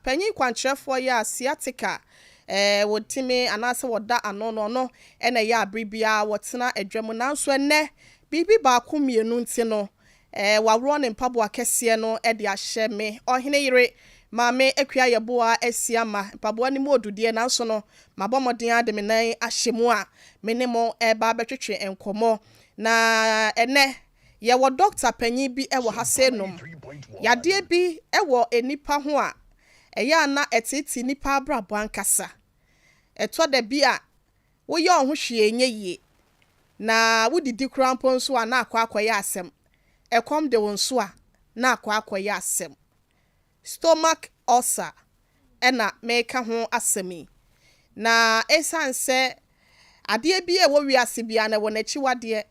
panyi kwankyerefo ya sciatica wotime anase woda ano no ena ya abribia wotena adwam nanso enne bibi ba ko mienu nti no wawro ne mpabo akese no de ahye me ohene yire maame akua yeboa asiama mpabo ni modude nanso no mabomodin ade me nan ahye mu a menemo ba betwetwe enkomo na enne ye wo doctor panyi bi wo hasenom yade bi wo enipa ho a eya na etiti nipa abrabo ankasa eto da bi a wo ye ohwo hwe enye yie na wudidi krampo nso a na akwa asem ekom de wonso a na akwa asem stomach ulcer ena meka ho asemi na esanse ade bi wo wiase bia na wo na chiwade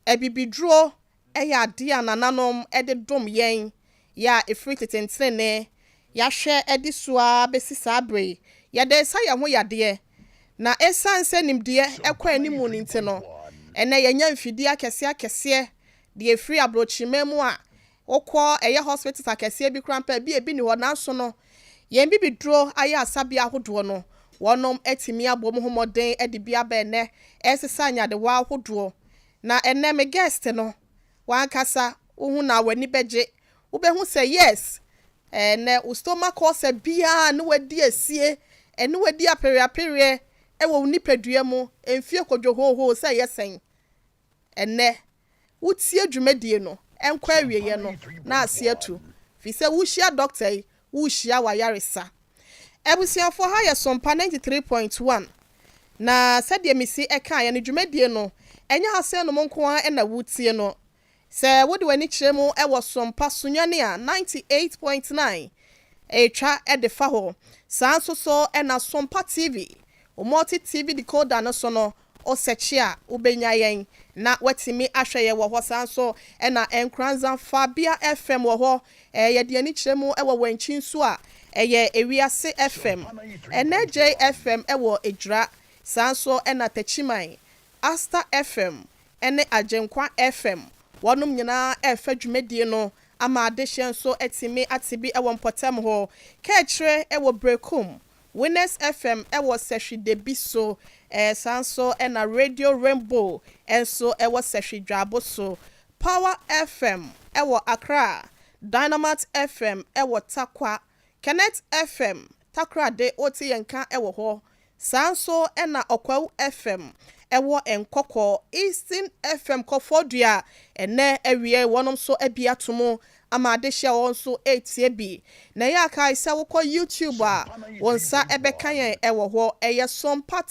ebibidro eya ade anananom ede dom yen ya efritetentrene ya hwe ede soa besisa abre ya de sa ya ho yade na esanse nimde ekwa animu nti no ene yenya mfidi akese de free abrochimemu a okọ eye hospital akese bi krampa bi ebi ni ho nanso no yen bibidro aya asabia ahodo no wonom etimi abom homoden ede bia ba ene esesa anya de wa ahodo na ene me guest no wankasa uhu na wani beje ubehu say yes ene stomach ulcer bia no wadi asie ene wadi apere ewo nipadua mu emfie kodwo hoho say yesen ene wutie dwumadie no enkwa awieye no na ase atu fi se wuhia doctor wuhia wayaresa ebusiafo ha ye Sompa 93.1 na sade misi eka ya ne dwumadie no enya hase no monko a na wutie no se wode wani kiremu ewo Sompa sunyane a 98.9 etwa edefa ho sanso so na Sompa TV o multi TV decoder no so no o sechi a ubenya yen na watimi ahweye wo ho sanso na enkranza Fabia FM wo ho ye de ani kiremu ewo wanchin so a eye ewiase FM NJ FM ewo ejra sanso na tachiman Asta FM ene agenkwa FM wonum nyina efa dwumadie no ama adehye so etimi atibi ewo mpotem ho kechre ewo brekum Winners FM ewo sehwi debiso sanso na Radio Rainbow enso ewo sehwi dwabo so Power FM ewo Accra Dynamite FM ewo Takwa Kenneth FM Takra de oti yenka ewo ho sanso na Okwawu FM ewo enkoko Eastern FM kofodua ene ewie wonom so abia tomo ama adehye wonso etie bi na ya kai se wokọ YouTube a wonsa ebeka yen ewo ho eye Sompa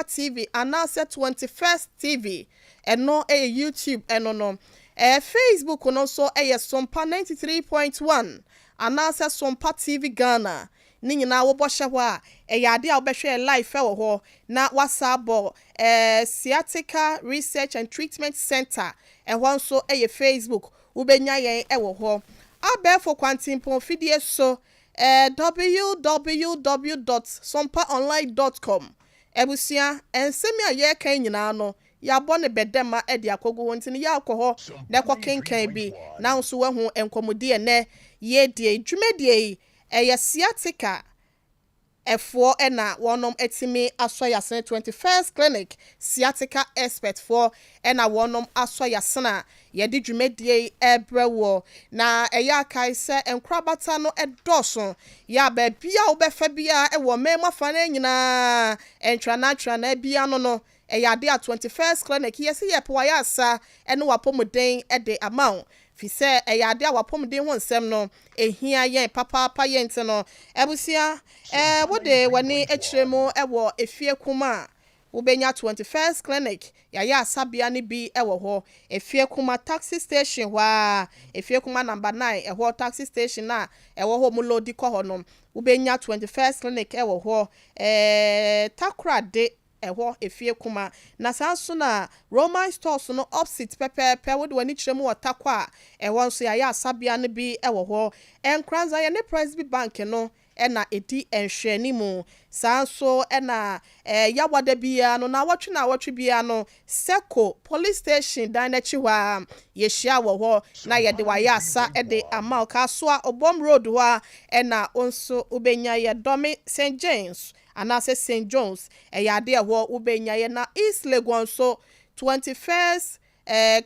TV anase 21st TV eno YouTube eno no Facebook no so eye Sompa 93.1 anase Sompa TV Ghana ni nyina wo bohye ho a ade a wo behwe live ewo ho na wasabo Sciatica Research and Treatment Center ehwo nso eye Facebook ubenya yen ewo ho abefo kwantimpo fidie so www.sompaonline.com ebusia ensemi aye kan nyina no ya bone bedema edi akogo wonti ni ya akọ na kenkan bi na nso wahu enkomodie ne ye die dwumedie eye sciatica efo ena wonom etimi asoyasene 21st clinic sciatica expert for ena wonom asoyasena ye di dwumedie ebrewo na eya kai se enkrabata no edoso ya ba bia obefa bia ewo mema fa na nyina entwa na bia no eya de 21st clinic yesi ye po ya asa ene wapomoden ede amount fi se eyade awapomden ho nsem no ehia yen papa yen te no ebusia wode wani ekiremu ewo efie kuma ubenya 21st clinic ya asabia ni bi ewo ho efie kuma taxi station wa efie kuma number 9 ewo taxi station na ewo ho mu lodi ko ho no ubenya 21st clinic ewo ho takra de eho efie kuma na sanso na Roman stores no opposite pepe wode wani kiremu watakwa eho nso ya asabia ne bi ewo ho enkranza ya ne Presby bank no ena edi enhwani mu sanso ena yawada bia no na watwe bia no Seko police station dan na chiwa ye hia wo ho na ye de waye asa de amal kasoa obom road ho ena onso ubenya ye domi St James anase St John's yade ho ubenya ye na East Legon so 21st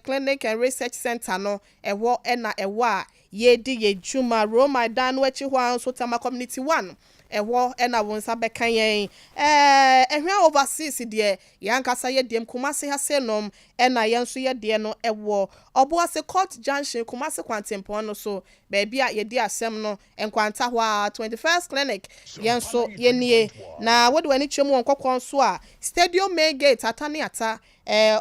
clinic and research center no ewo ena ewa ye di ye juma Roma dan no echi ho anso Tama community 1 ewo ena wonsa bekan yen ehwa overseas de yankasa ye dem Kumase hasenom ena yenso ye de no ewo Obuase Court Junction Kumase Kwantempo no so baby a ye di asem no enkwanta ho 21st clinic yenso ye nie na wode wani twemu onkokon so a Stadium Main Gate atane ata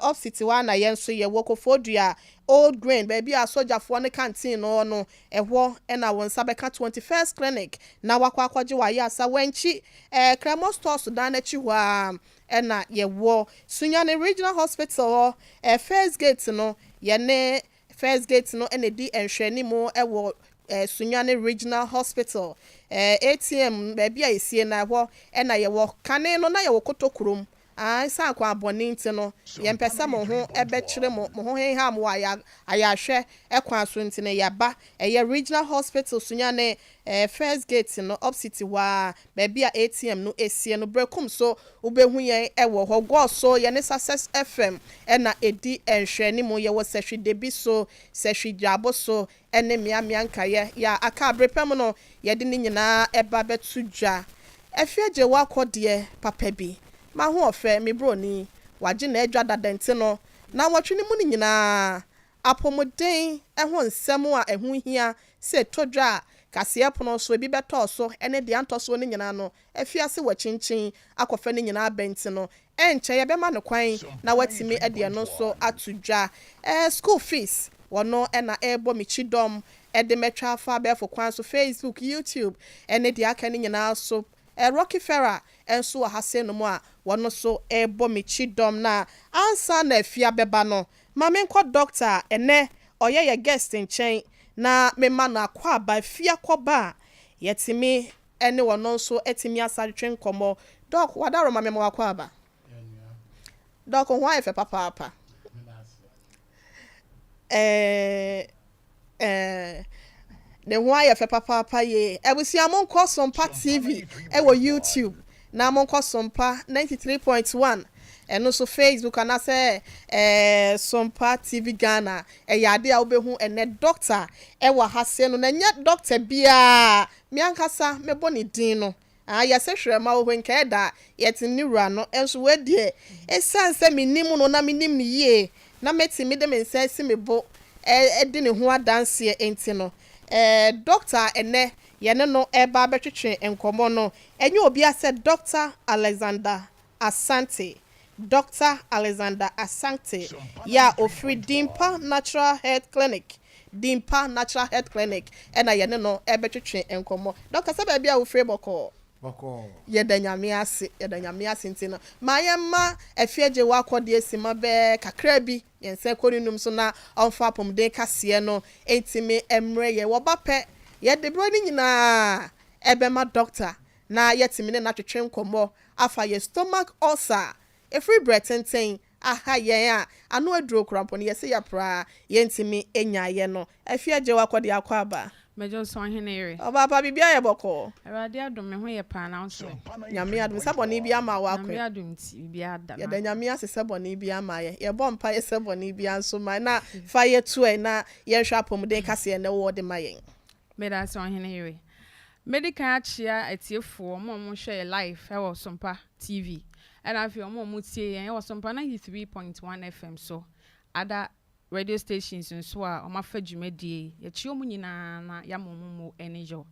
off city wa na yenso ye wokofodua Old Grain baby a sojafo ne canteen no ehwo ena wonsa beka 21st clinic na wakwa akwaje wa ya sa wanchi Kremo store Sudan na chi ho ena yewo Sunyane Regional Hospital first gate no ye ne first gate no ene di enhwani mu ewo Sunyane Regional Hospital ATM baby a esie na ho ena yewo kane no na yewo kotokurum sa kwa aboni nti no yempesa mo ho ebekire mo ho henha mo ayahwe ekwa so nti ne yaba Regional Hospital Sunyane first gate no opposite wa baby a ATM no esie no brekum so ubehu yen ewo ho go so ye ne Success FM na edi enhwani mu ye wo sehwe debi so sehwe dwabo so ene miamia nkaye ya aka brepem no ye de ni nyina eba betudwa efieje wakode papa bi ma ho ofe me broni waje na edwa dadante no na wotwe ni mu ni nyina apomoden ho nsem a ehu hia se todwa kase pono so bi beto so ene de antoso ni nyina no afiase wachinchin akofa ni nyina benti no enche ye be ma no kwan na watimi ede no so atudwa school fees wono ena ebo michidom ede metwa afa be fo kwan so Facebook YouTube ene de aka ni nyina so Rockefeller enso ahase no mu a wono so ebo michidom na ansa na afia beba no ma menko doctor ene oye ye guest nchen na mema na kwa ba fia koba yetimi ene wono so etimi asadwe nkomo doc wadaro ma mema kwa ba doc ho ayefe papa ne ho ayefe papa ye ebusia monko Sompa TV ewo YouTube na monko Sompa 93.1 eno so Facebook ana se Sompa TV Ghana yade a obehu ene doctor ewa hase no na nya doctor bia mi ankasa mebo ne din no ya se hwere ma wo nka da yeti niwura no enso wadie esanse minim no na minim ni ye na metimi de mensense mebo edi ne ho adanse enti no doctor ene yene no eba betwetwe enkomo no enye obi ase Dr. Alexander Asante ya ofri Dinpa Natural Health Clinic ena yene no ebetwetwe enkomo doctor sabe bia ofri boko yedanyame ase ntina mayema afieje wakode asima be kakra bi yense koninum so na onfa pomden kase no entime emre ye wobape yede broni nyina ebema doctor na yetime ne na twetwe nkomo afa ye stomach ulcer efri bretenten aha yen a anu aduro krampo ne yese ya pra yentime enyaye no afieje wakode akwaba Mejo so henere Papa bibia ye boko Awurade adom me ho ye pa na so nyame adom saboni bia ma wa nyame adom ti bibia ada ye da nyame ase saboni bia ma ye bompa ye saboni bia nso ma na fa ye tu na ye hwa pomden kase ne wo de ma yen me da so henere medical achia etiefo mo hwe live e wo Sompa TV and afi mo tie yen e wo Sompa 93.1 FM so ada radio stations nso a omafa dwumadie ye chi omu nyina na ya momumu enijo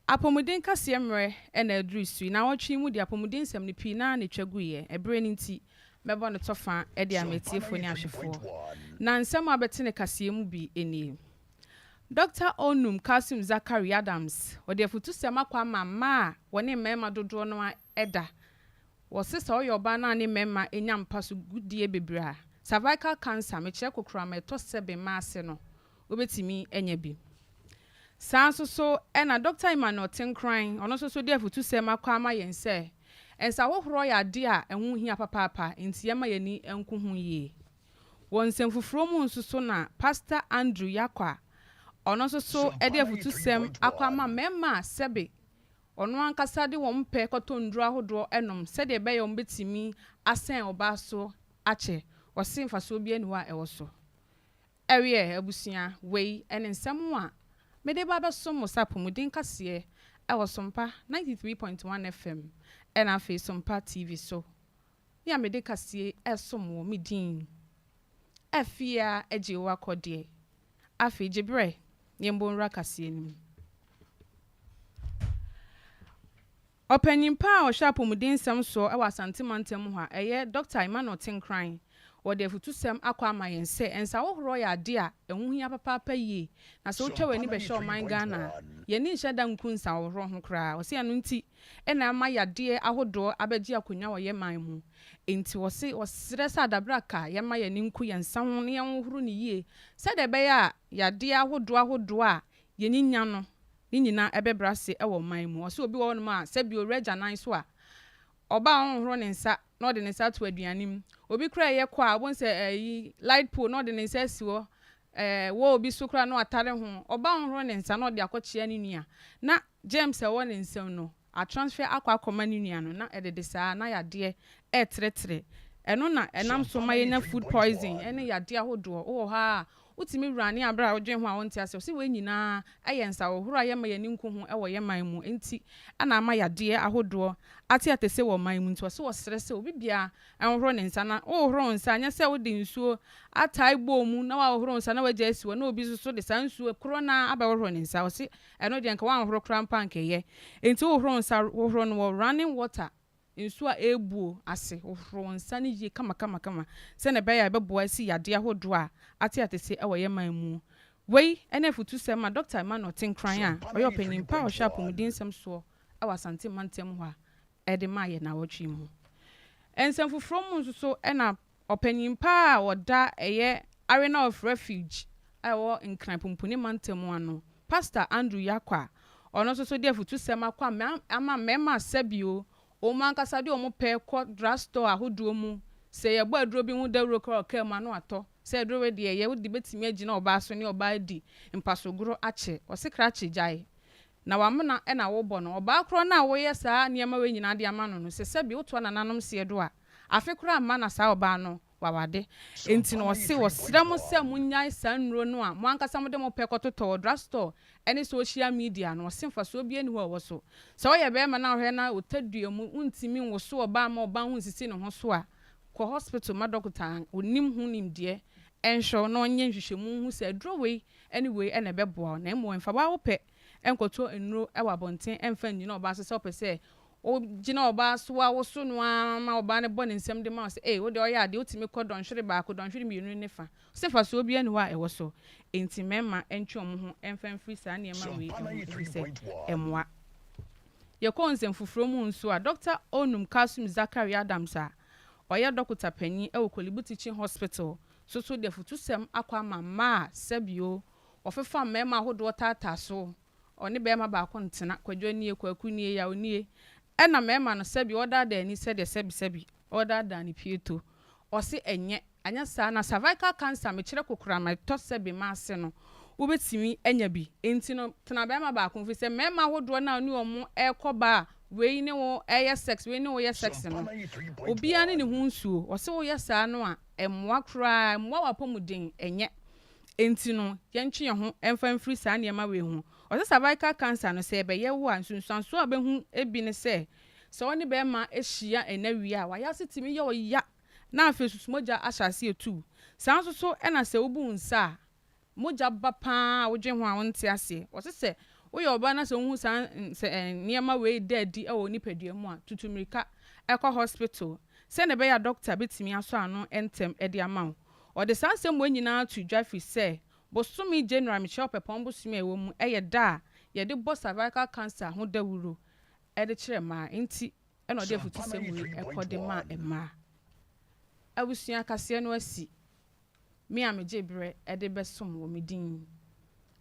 apomuden kase emre na adrusu na wotwe mu di apomuden sem ne pi na ne twaguye ebre ni nti mebo ne tofa e di ametiefo ni ahwefo na nsem abete ne kase mu bi eni Dr. Onum Kasum Zachary Adams ode afutu sema kwa mama woni mema dodo no eda wo sisa oyoba na ne mema enya mpaso gudie bebra cervical cancer me kire kokura me to sebe maase no obetimi enya bi so ena Dr. Emmanuel Tenkran ono so de afutu sem akwa ama yen se ensa wohoro ya de a enhu hia papa nti yema yani enku hu yie won sem fufuro mu nsuso na Pastor Andrew Yakwa ono so de afutu sem akwa ama mema sebe ono ankasa de won pe koto nduru ahodo enom se de be yom betimi asen oba so ache wose mfaso bi aniwa ewoso ewe abusia wei ene nsem a mede baba so mosapo mudin kase Sompa 93.1 FM and afi Sompa TV so ya mede kase esomo midin afia ejewa kode afi jebre yembonra kase nim Openimpa o shapo mudin sam so Asante mantem ho a Dr. Emmanuel Tenkran wode afutu sem akwa amayense ensa wohoro ya de a enhu hia papa yie na so twa wani be show man Ghana ye ni hyeda nkunsa wohoro ho kra wo se anu nti ena ama ya de ahodo abaji akonwa wo ye man mu enti wo se osire sa dabraka ye ma ye ni nku ye nsa ho ne ye wohoro ni yie se de be ya de ahodo a ye nyinya no ni nyina ebebrase ewo man mu wo se obi wo no ma se bi o regya nan so a oba honhoro ne nsa no de ne nsa to aduanim obi kra ye kwa won se light pole no de ne nsa siwo wo obi so kra no atare ho oba honhoro ne nsa no de akochia ne nua na James wo ne nsam no a transfer akoma ne nua no na edede saa na yade tretre eno na enam so ma ye na food poison ene yade ahodo wo ha utimi wurane abra odwen ho a wonte ase se we nyina ayensa wo horo ayema ye ninku ho ewo ye man mu enti ana ama yade ahodo ate atese wo man mu nti wo se wo sere se obi bia enhoro ne nsa na wo horo nsa anya se wo de nsuo atai bo mu na wo horo nsa na waje asiwo na obi so de san nsuo kro na aba wo horo ne nsa wo se eno de nka wo horo krampa nke ye enti wo horo nsa wo horo no running water nsuo a ebuo ase ohoro nsa ne yi kama se ne beya beboa si yade ahodo a ate atese ewo ye man mu wei ene futu se ma Dr. Emmanuel Tenkran a oyo penimpa o sharp mudin sem so Asante mantem ho a ede ma ye na wotwe mu ensem fufuro mu nso ena openimpa a woda eye Arena of Refuge ewo nkran pumpuni mantem ano Pastor Andrew Yakwa ono so de futu se ma kwa ama mema sabio o man kasa de o mo pe ko drugstore ahodo mu se ye bo aduro bi hu dawro ko ka ma no ato se aduro we de ye wodi betimi agina oba so ne oba di mpasogoro ache o se krache jai na wamna e na wo bo no oba kro na wo ye saa niam we nyina de ama no se se bi woto na nanom se do a afekro ama na saa oba no wawade enti no se wo sram se munyai saa nro no a mo ankasa mo de mo pe ko toto drugstore any social media no se mfa so bia ni wo so so ye be ma na hwe na otadua mu untimi wo so oba ma oba hu sisi ne ho so a ko hospital ma doctor onim hu nim de ensho no onye nhwehwemu hu se droway anyway ene beboa na emo mfa ba wo pe enkoto enro e wabonten emfa nyina oba so se opese o gina oba so a wo so no ma oba ne bone nsem de ma se wo de oya de otimi ko donhwere ba ko donhwere mienu ne fa se fa so bia ni wa e wo so enti mema entwom ho emfa free sa na ema we se emwa ye ko nsem fufuro mu nso a Dr. Onum Kasum Zakari Adams a oya dokota panyi e wo Kolibu Teaching Hospital so de futusem akwa mama sabio ofefa mema hodo tata so oni bema ba ko ntena kwadwo nie kwaku nie ya onie ena mema no sabio oda da ni se de sebi oda da ni pieto ose enye anya sa na cervical cancer me kire kokura ma to sebi ma ase no wobetimi enya bi enti no tena bema ba ko fi se mema hodo na oni omo ekoba we ne wo eye sex we ne wo ye sex no obia ne hu nsuo wo se wo ye saa no a emwa kra emwa wapomuden enye enti no yentwe ye ho emfa mfiri saa ne ma we hu wo se cervical cancer no se be ye wo a nsunsanso a be hu ebi ne se woni be ma ehia enawi a wa ya setimi ye wo ya na afesusu moja ashase etu saa nso so ena se obu nsa moja bapa wodwe ho a wonte ase wo se oyo oba na so hu san niema we dedi e wo nipadua mu a tutumirika ekọ hospital se ne be ya doctor betimi aso ano entem e de ama o de san se mo nyina to dwafi se bosomi general me chop pepon bosomi e wo mu e ye da ye de bo cervical cancer ho dawuro e de kire ma enti e no de futu se mu ekọ de ma ema abusua kase no asi me ameje bre e de besom wo medin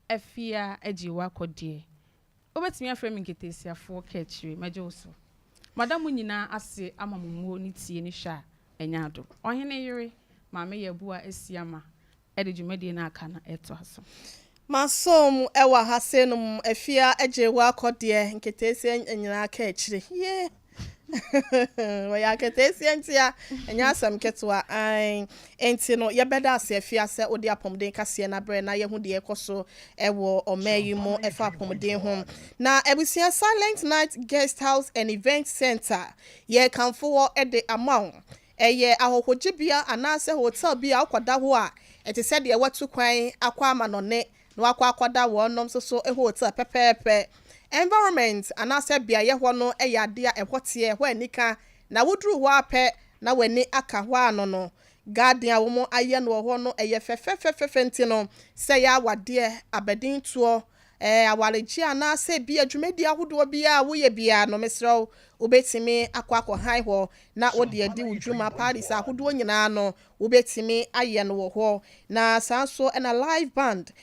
efia ejiwa kodie obetimi afrɛ me nketesiafo kechiri mejo so madam nyina ase amamumu ni tie ni hwa enyado ohene yire maame yebua esiama ede dwumadi na aka na eto aso masom ewa hasenum efia ejewa kodie nketesi nyina ka echire ye waya ketesi entia enya asam ketwa an enti no yebeda ase afia se odi apomden kase na bre na yehu de ekoso ewo omayi mo efa apomden ho na ebusia Silent Night Guest House and Event Center ye kanfo wo ede amaw eye ahohogibia anase hotel bia akwada ho a ete se de watu kwan akwa amanone na akwa akwada wo nom so hotel pepepe environment anase bia ye ho no eyade a ehwote ho anika na woduru ho apɛ na wani aka ho ano no garden a wo mo aye no ho no eye fefefefefe ntino se ya wade abedin tuo awaleji anase bia dwumadi ahodo bia wo ye bia no mesrew obetimi akwa han ho na odi adi udwuma paris ahodo nyina no obetimi aye no ho na sanso na live band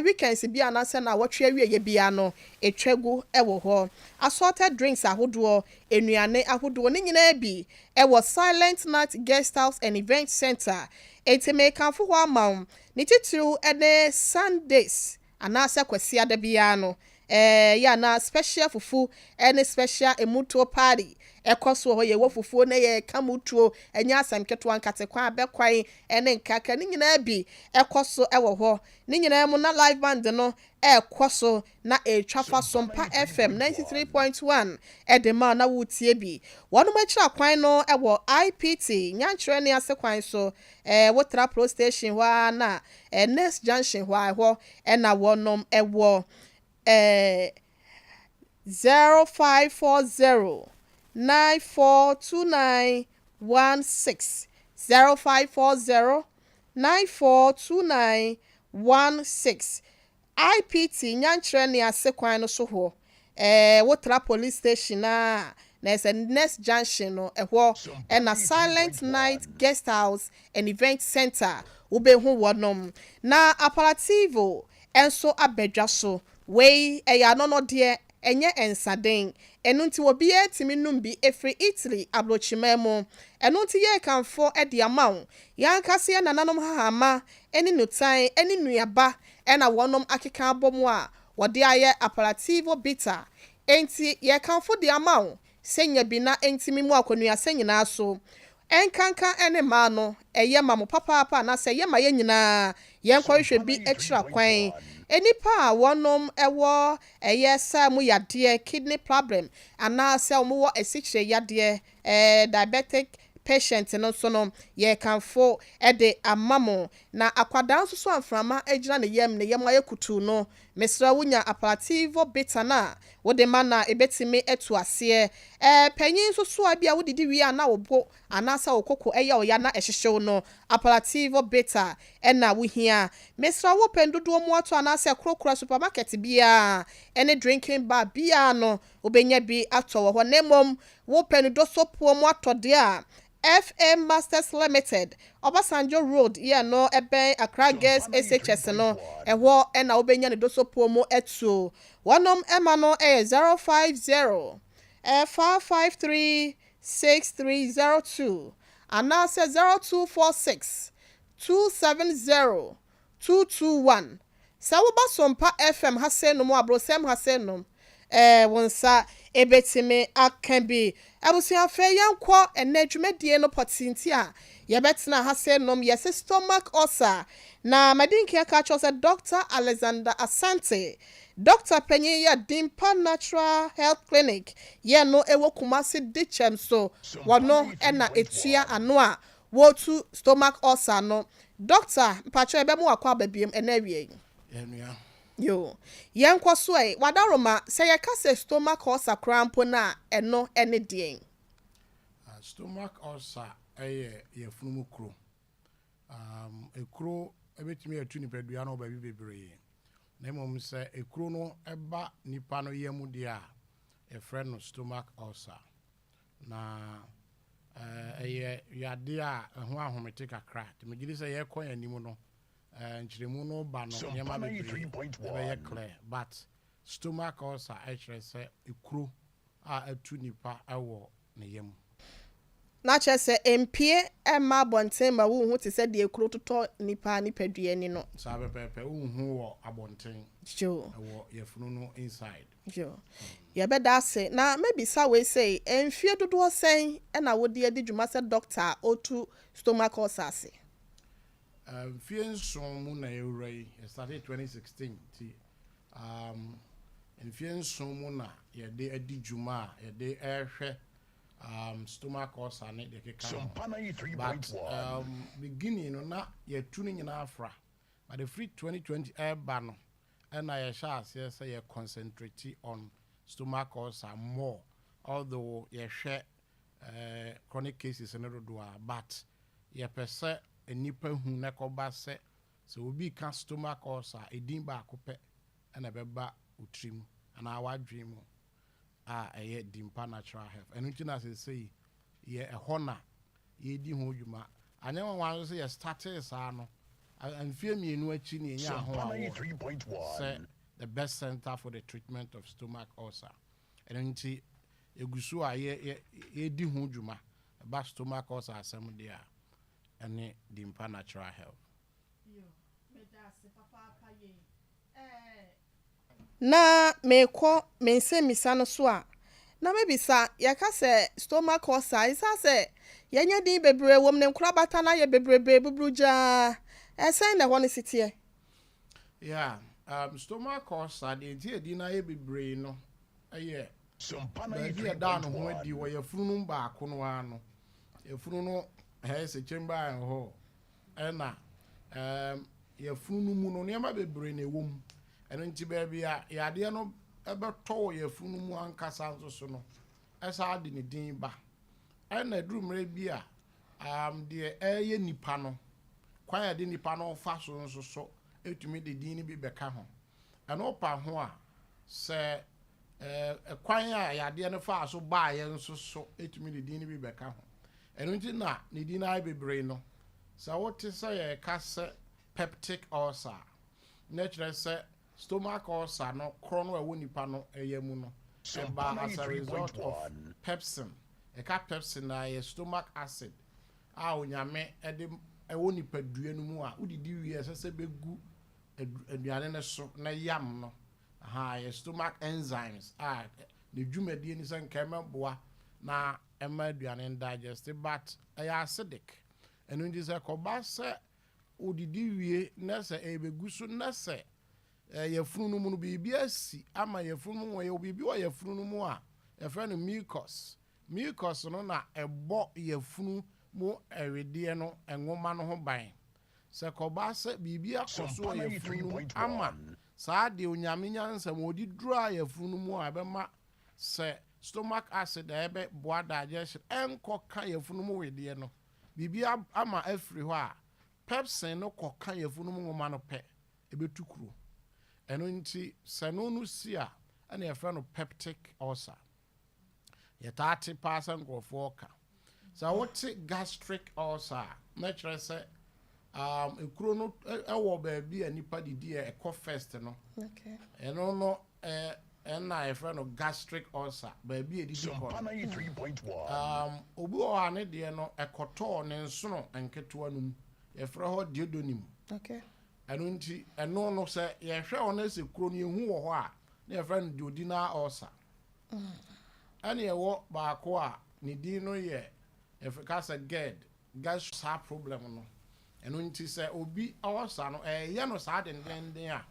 weekends bia anase na wotwe awie ye bia no etwagu ewo ho assorted drinks ahodo enuane ahodo ni nyina bi ewo Silent Night Guest House and Event Center etime kanfo ho amaw ni titru ene Sundays anase kwasi ada bia no ya na special fufu any special emuto party ekoso ho ye wo fufu na ye kamutuo enya asam keto ankatekwa abekwan ene nkaka ni nyina bi ekoso ewo ho ni nyina mu na live band no ekoso na etwafa Sompa FM 93.1 edema na wutie bi wonu machira kwan no ewo IPT nyanchire ne asekwan so wotra pro station wa na next junction ho na wonom ewo 0540 942916 0540 942916 IPT nyanchire ne asekwan no so ho wotra police station na next junction no eho na Silent Night Guest House and Event Center ubehu wonom na apparativo enso abedwa so wei eya no de enye ensaden enunti obi etimi numbi efri Italy abrochimemo enunti ye kanfo ede amaw yankase na nanom hahama eni nutan eni nuaba ena wonom akeka abomu a wode aye apparativo bitter enti ye kanfo de amaw senya bi na entimi mu akonua senyina so enkanka ene ma no eye ma mo papa na se ye ma ye nyina ye nkwahwe bi extra kwan enipa wonom ewo eye samu yade kidney problem ana se omo esichire yade diabetic patient no so no ye kanfo ede amamo na akwadan so amframa agina ne yem ayekutu no mesra wunya apparativo bitter na wode mana ebetimi etu ase panyin so abia wodidi wi ana obo anasa okoko eya oya na ehhehyew no apparativo bitter ena wuhia mesra wo pendodo mu ato anasa krokura supermarket bia ene drinking bar bia no obenya bi ato wo nemom wo pendodo sopo mu atode a FM Masters Limited Obasanjo Road ye no eben Accra Girls SHS no ewo na obenya ne dosopo mo etu wonom ema no 050 553 6302 anase 0246 270 221 Sawuba Sompa FM hasenu mo abrosem hasenu wonsa ebetime akambi abusia fe yankwo enadwumadie no potinti a yebetena hasenom yes stomach ulcer na madinki aka chose Dr. Alexander Asante Dr. Penye ya Dinpa Natural Health Clinic ye no ewo Kumasi Dichem so wono na etua ano a wotu stomach ulcer no Dr. mpacho ebe mu akwa babiem enawie yo yenkwo so wadaroma se ye kase stomach ulcer cramp na eno ene dien stomach ulcer ye funumu kro ekro ebetimi atu ni pedua na oba bebre na mom se ekro no eba nipa no yemu dia e friend no stomach ulcer na yade a ho ahomete kakra te megidi se ye kɔ yanim no nkyeremu no ba no nyama bebree clear but stomach ulcer actually say ekuro a atu nipa ewo ne yam na che se empie ma bonten ma wo hu te se de ekuro totɔ nipa nipadua ni no sa pepepe wo hu wo abonten jo ewo yefunu no inside jo ya beda se na maybe sa we say enfie dodo sen na wo de adi dwuma se doctor otu stomach ulcer se fie nson mu na ewura yi started 2016 ti fie nson mu na ye de adi dwuma ye de ehwe stomach ulcer ne de keka Sompa 93.1 beginning no na ye tu ni nyina afra but the free 2020 eba no and I shall say ye concentrate on stomach ulcer more although ye share chronic cases in the but ye pese a nipa hu na koba se so obi can stomach ulcer e Dinpa akope and a beba utrim and our dream a Dinpa natural health and until as say ye a honor ye di ho dwuma anya wan say ye started sa no and fear me no achi ni nya ho say the best center for the treatment of stomach ulcer and until egusu a ye di ho dwuma ba stomach ulcer asem dia and Dinpa natural health na meko mense misano so a na mebisa yaka se stomach ulcer isa se yenya din bebre wom ne nkura bata na ye bebrebe bubruja esen na hone sitie yeah stomach ulcer de di na ye bebre no aye Sompa baby da no ho di 93.1 wo ye funu ba ko no ano ye funu no se chamber en ho ena ye funu mu no ne ma bebre na ewom eno nti baby ya de no ebeto ye funu mu ankasa nso so no esa ade ne din ba ena durumre bi a de eye nipa no kwan ya de nipa no fa so nso so etumi de din ni bi beka ho eno pa ho a se kwan a ya de no fa so ba ye nso so etumi de din ni bi beka ho eno nti na ne din na bebre no sa wote se ye ka se peptic ulcer natural se stomach ulcer no krono ewo nipa no eyemu no eba as a result of pepsin ka pepsin na ye stomach acid a onyame ede ewo nipa dua no mu a udidi wie se begu aduane ne so na yam no ye stomach enzymes the dwumadi ni se nkema boa na ema aduane digest but acidic eno ndi se koba se udidi wie na se ebegu so na se ye funu mu no bibi asi ama ye funu mu ye bibi o ye funu mu a ye fa no mucus no na ebo ye funu mu ewede no enwoma no ho ban se koba se bibi akoso ye funu ama saa de onyame nyansam odi dura ye funu mu a be ma se stomach acid ebe boa digestion enko ka ye funu mu wede no bibi ama afri ho a pepsin no koka ye funu mu ngoma no pe ebetukuro eno nti sano no si a ana ye fra no peptic ulcer ye 30% grofo ka so what gastric ulcer natural say ekuro no ewo ba bi anipa didi e ko first no okay eno no na ye fra no gastric ulcer ba bi edidi ko Sompa 93.1 obi o ane de no ekoto ne nsono enketo anum ye fra ho duodonim okay eno nti eno no se ye hwe ona se kuro no ehu wo ho a na ye fra no duodenal ulcer ane ye wo ba ko a ne din no ye efika se ged gas sa problem no eno nti se obi ulcer no ye no sa denden a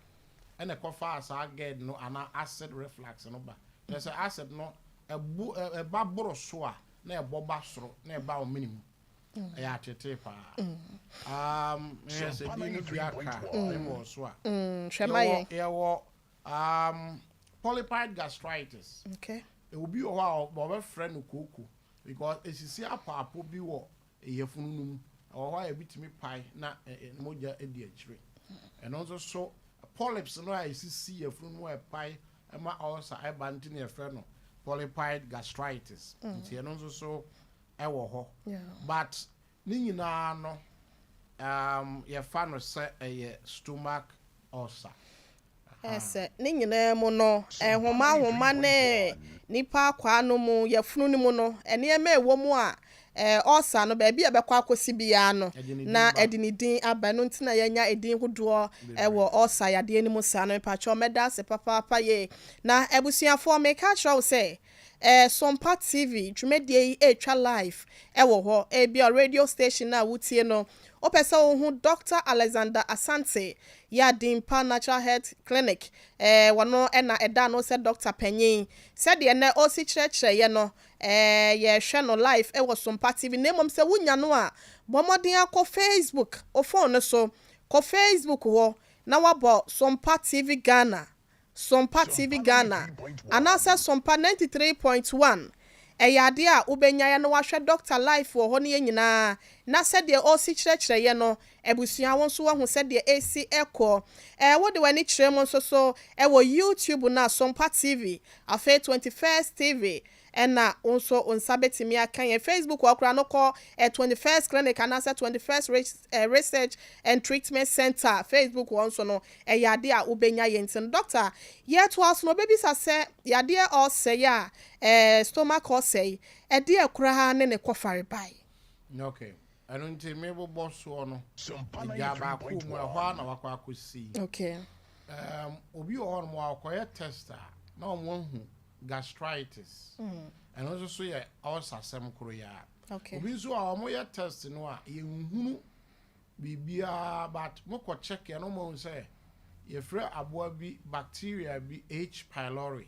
ene ko fa sa ged no ana acid reflux no ba ye se acid no eba boro so a na eboba soro na eba o minimum ya tete pa yes e di no biaka mo so a hwemaye ye wo polypid gastritis okay e obi o ha o be frɛ no koko because esisi apapo bi wo eyefunu num o ho a bitimi pai na moja edi akire eno nso so polyps no a esisi yefunu mu e pai ma ulcer e ba ntine e frɛ no polypid gastritis nti eno nso so ewo ho but ni nyina no your fan was set a stomach ulcer. Ese ni nyina mu no homa ne nipa kwa no mu yefunu ni mu no ene ma ewo mu a ulcer no ba bia bekwa akosi bia no na edinidin aba no ntina yenya edin hodo ewo ulcer yade ni mu sa no pa cho meda se papa ye na ebusuafo me ka cho say Sompa TV twumedie etwa live ewo ho bia radio station na wutie no opese wo Dr. Alexander Asante ya Dinpa Natural Health Clinic wano na eda no se Dr. Panyin said de na o si chire ye no ye hwe no live ewo Sompa TV nemom se wunya no a bomodin akọ Facebook o phone no so ko Facebook ho na wabo Sompa TV Ghana Sompa TV Ghana anasa Sompa 93.1 eyade a ubenya ya no wahwe Dr. Life wo ho ne nyina na said de o si chire ye no ebusua won so wahu said de AC Echo wo de wani chire mo so wo YouTube na Sompa TV afa 21st TV na onso onsabetimi akan ye Facebook wakura no call 21st Clinic and answer 21st Research and Treatment Center Facebook onso no yade a ubenya yentin doctor yet was no baby say yade all say ya stomach all say e de akura ha ne kofare bai. Okay. I don't think maybe boss no. Ya ba ku mu ehwa na wakwa akosi. Okay. Obi on mo akoye tester na omo hu gastritis. And also so ya ulcer sem kro ya. Okay. Obi so a omo ya test no a ye nhunu bibia but mo ko check ya no mo say ye frɛ aboa bi bacteria bi H. pylori.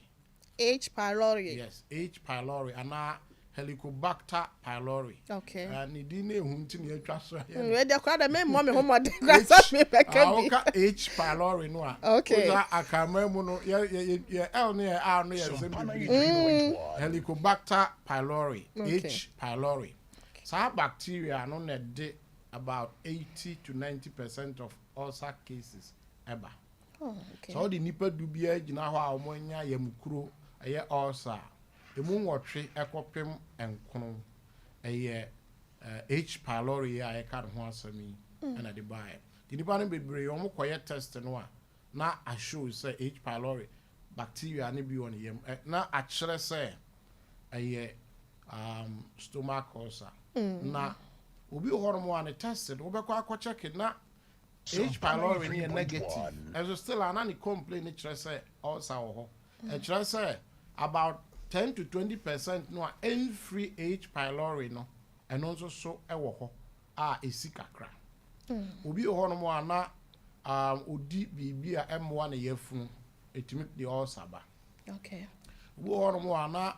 H. pylori. Yes, H. pylori ana Helicobacter pylori. Okay. Ni di na ehun ti na atwa so. We dey kwa da me mo me homo de kwa so me peka bi. Ka H. pylori no a. Okay. Oza akama mu no ye L ne R no ye zembi. Helicobacter pylori, H. pylori. Sa bacteria no na de about 80 to 90% of ulcer cases ever. Oh, okay. So the nipa dubia gina ho a omonya yamkuro eye ulcer. Emu nwotwe ekopem enkono eye H. pylori a eka ho asami na de bae. The nipa no bebre omo koye test no a na a show say H. pylori bacteria ne bi on yam na a kire say eye stomach ulcer. Na obi hormo an tested obekwa akọ check na H. pylori ni negative. As still an complain it say ulcer ho. E kire say about 10 to 20% no a free H. pylori no and also so ewo ho esi kakra. Obi ho no mo ana odi bibia M1 yefunu etimi the ulcer ba. Okay. Obi ho no mo ana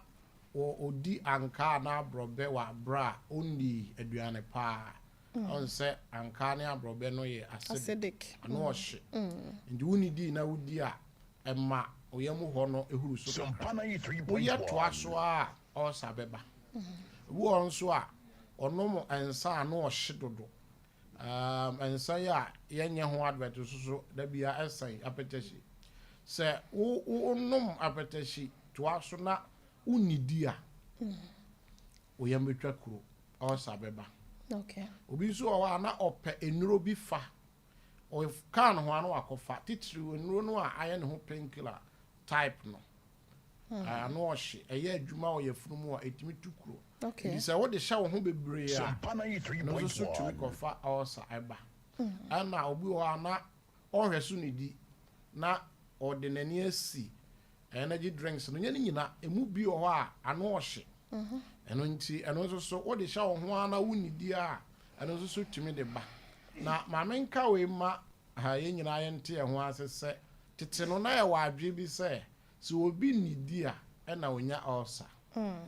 odi anka na brobe wa bra oni aduane pa. On say anka na brobe no ye acidic. Ano ohye. Ndi woni di na wodi a emma oyemu ho no ehuru so. Oye to aso a ulcer beba. Wo onso a onom ensa no ohye dodo. Ensa ya yenye ho advert so da bia esan apetashi. Se wo nom apetashi to aso na unidi a. Oyem betwa kuro ulcer beba. Okay. Obi so o na ope enuro bi fa. O kan ho ano akofa titiri enuro no a aye ne ho painkiller type no. No ohye eye adwuma o yefunu mu a etimi tukuro. Okay. It say what the show ho bebre a. No so tumi kofa ulcer eba. Ana obi o ana ohweso ne di na ordinary asi energy drinks no nyina emu bi o ho a ano ohye. Eno nti eno so what the show ho ana wunidi a eno so tumi de ba. Na ma menka we ma ha ye nyina ye nte ye ho asese tete no na ye wa adwe bi se so obi nidi a na onya ulcer.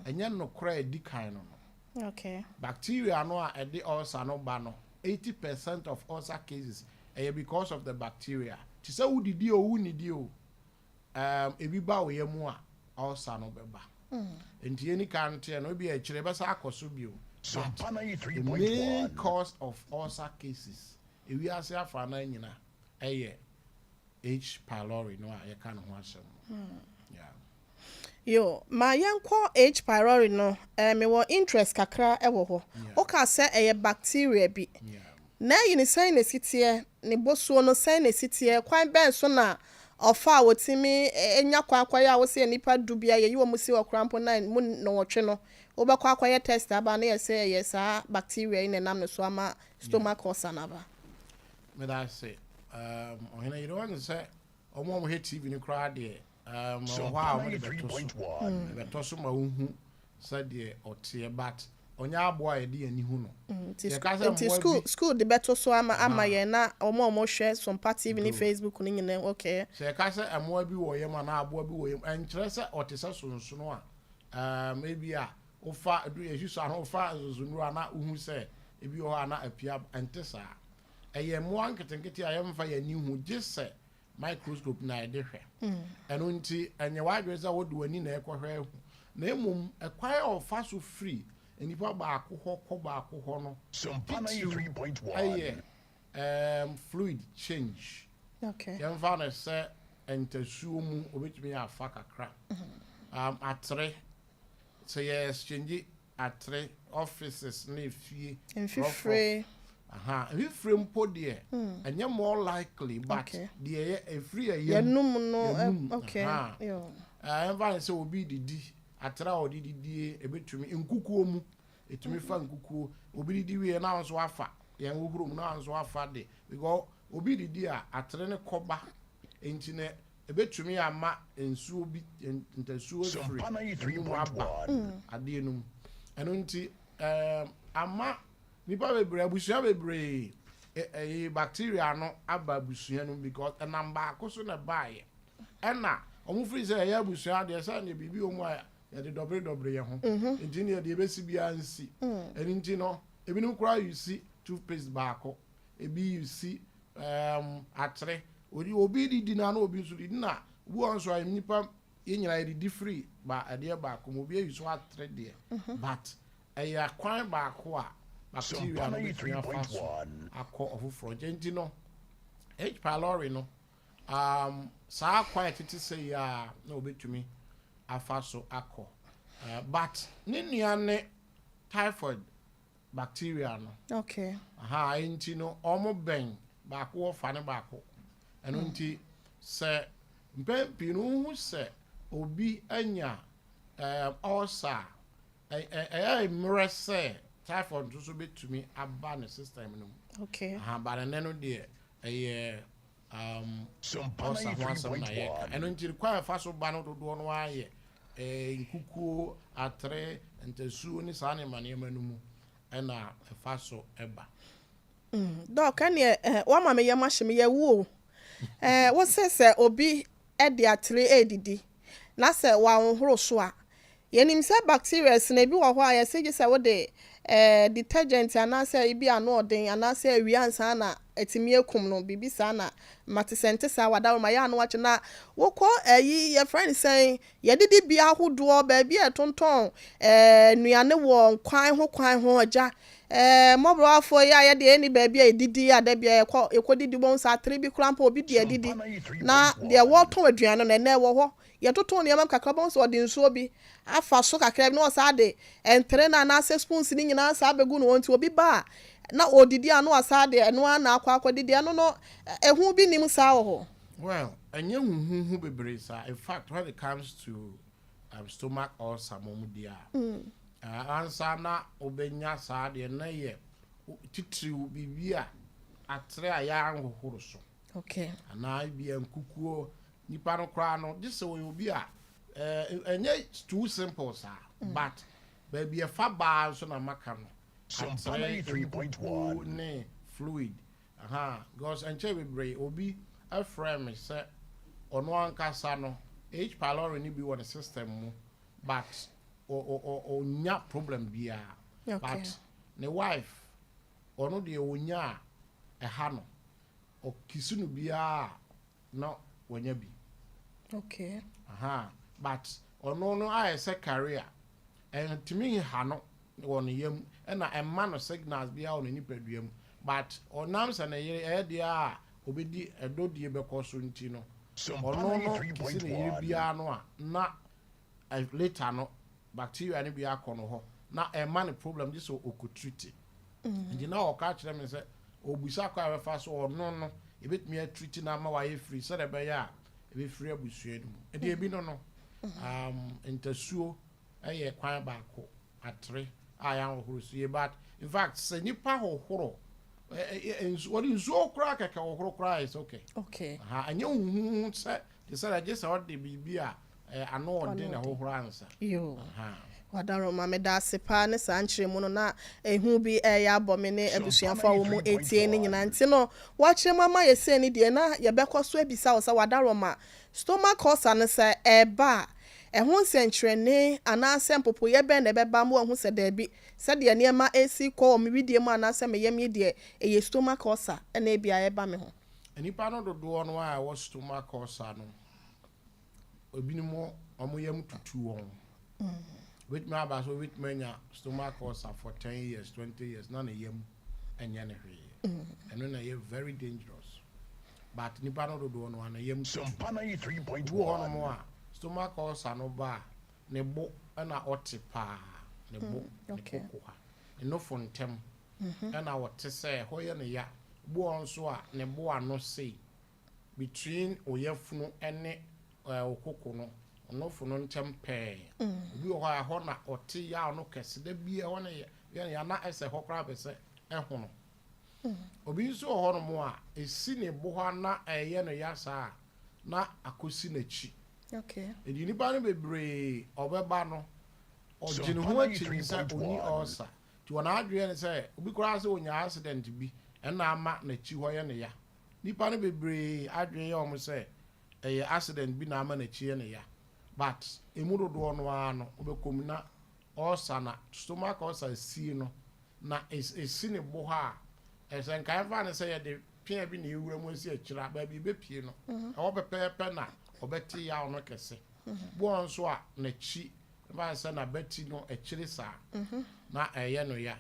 Enya no kra edi kan no. Okay. Bacteria no a edi ulcer no ba no 80% of ulcer cases because of the bacteria. Ti se wudidi o wunidi o ebi ba we mu a ulcer no beba. Enti eni kan te no bi a kire be sa akoso bi o. The main cause of ulcer cases we ase afa na nyina H. pylori no a ye kan ho asem. Yeah. Yo, ma yanko H. pylori no me wo interest kakra ewo ho. O ka se bacteria bi. Yeah. na yi ni sign na sitie ne bosuo no sign na sitie kwan ben so na ofa wotimi enya kwakwa ya wo se nipa dubia ye wo musi wo krampo na mu no wotwe no wo be kwakwa ye test aba na ye say ye sa bacteria in nam no so ama stomach ulcer na ba me da say ohena you don't say omo mo he TV ni kra de Sompa 93.1. be to so ma hu say de otie but onya abo ye de ani hu no school the better so ama ye na omo share some party even in Facebook ni nyina okay say ka say amo bi wo ye ma na abo bi wo ye enkyere say otese sonso no a maybe a ofa do ye hwiso ano ofa zunuru ana uhu say ebi ho ana apia entesa eye mo anketenkete ayemfa ye ni hu gise microscope na ede hwe eno nti enye wadwe za wodu ani na ekohwe hu na emum ekwan ofa so free enipa ba akokọ no Sompa 93.1. aye fluid change okay yemfa na se entasuo mu obetumi afa kakra atre say exchange atre offices na efie free free mpo de enye more likely but the free ye num no okay yo yemfa na se obi didi atra odididie ebetumi nkukuo mu etumi fa nkukuo obi didi wie na nso afa yen wohurum na nso afa de because obi didi a atre ne koba enti ne ebetumi ama ensuo bi ntasuo free ade enum eno nti ama nipa bebre abusua bebre bacteria no aba abusua no because enamba akoso na bae ena omu free say ya abusua de say na bibi omu a ya de dobre ye ho enti ne de ebesi bia nsi eni nti no ebinim kura you see toothpaste baako ebi you see atre obi didi na obi nso didi na wo onso ay nipa yenyira didi free ba ade baako mo bi you so atre de but eya kwan baako a bacteria no 3.1 akọ ofufro enti no H pylori no saa kwan tete say ya na obetumi afa so akọ but ne nuane typhoid bacteria no okay enti no omo ben baako wo fa ne baako eno nti se mpempi no hu se obi anya ulcer mre se typhoid so betumi aba ne system no okay but no de Sompa ulcer ho asem na ye 93.1. eno nti kwa fa so ba no dodo no aye nkukuo atre ntasuo ni saa ne mane manumu ena fa so eba dog kan ye wa ma me ye mahye ye wo wo se obi e de atre edidi na se wa honhoro so a yenim se bacteria na bi wo ho a ye se se wo de detergent anase ibi ano odin anase awiansa na etimi ekum no bibi sa na matisente sa wada ma ya no wache na wokọ ye friend say ye didi bi ahodo ba bi etonton nuane wo kwan ho aja mobro afọ ya ye de eni ba bi edidi ada bi ekọ bon sa 3 bi krampo obi de edidi na de wo ton aduane no na wo ho ye toton ne mam kakra bon so de nsuo bi afa so kakra bi no sa de entre na 6 spoons ni nyina sa begu no wonti obi ba na odidi anu asade enu ana akwa didi anu no ehu bi nim sa ho well enye huhu bebre sa in fact when it comes to stomach ulcer momudia answer na obenya sa de na ye titiriu bibia atre aya anhohoro so okay ana bia nkukuo nipa no kra no gise we obi a enye too simple sa but baby e fa ba so na maka no Sompa 93.1 ne fluid because enche bebre obi a frame say ono ankasa no H pylori ni bi won system mu but o nya problem bia but ne wife ono de onya ha no o kisunu bia no wonya bi okay but ono no I say career and to me ha no won yam na emma no signals bia on ni paduam but onam se na ye de a obedi edodie bekoso nti no ono no kisi ne yiri bia no a na later no bacteria ne bia kono ho na emma ne problem this o treat ndi na o ka kire me se obusa kwa befa so no ebetumi atreat na ma wa ye free so de be ya ebe free abusua no e de ebi no entasuo eye kwan ba ko atre aya hohoro so ye but in fact se nipa hohoro what is so crack ka hohoro cry is okay anya hu se de say just what de bibia ano ode na hohoro ansa yo wadaro ma me da sepa ne sanchire mu no na ehu bi ya abome ne abusuafo wo mu etie ne nyina nti no wachire mama ye se ni de na ye bekoso abisa wo sa wadaro ma stomach ulcer ne se eba ehun nsenchire ne anase mpopo ye be na beba mu ehun se da bi se de ne ma esi ko o mi bidie mu anase me yem ye de eye stomach ulcer na e bia ye ba me ho enipa no dodo no a wo stomach ulcer no obi ni mo omo yam tutu won with my bass with mania stomach ulcer for 10 years 20 years none a yam and yan and when I very dangerous but nipa no do no an yam Sompa 93.1 more stomach ulcer no ba ne bo na otipa ne bo okay no fontem na what say hoye ne ya bo onso a ne bo ano sei between oyafunu ene okoko no no for no tempe obi ho na ote ya no kese da bia ho ne ya na ese ho kra be se ho no obi so ho no mo a esi ne bo ho na eye no ya sa na akosi na chi edi ni ba no bebre obeba no ogine ho achi ni sa oni ulcer ti wona adwe ne se obi kra se onya accident bi na ama na chi ho ye ne ya nipa no bebre adwe ye o mo se accident bi na ama na chi ye ne ya but emudo do no ano obekom na ulcer na stomach ulcer si no na esi ne bo ha esen kan fa ne say de pia bi na ewura mu si akira ba bi be pie no e wo pepepe na obeti ya ono kese bo onso a na chi ba say na beti no akiri sa na eye no ya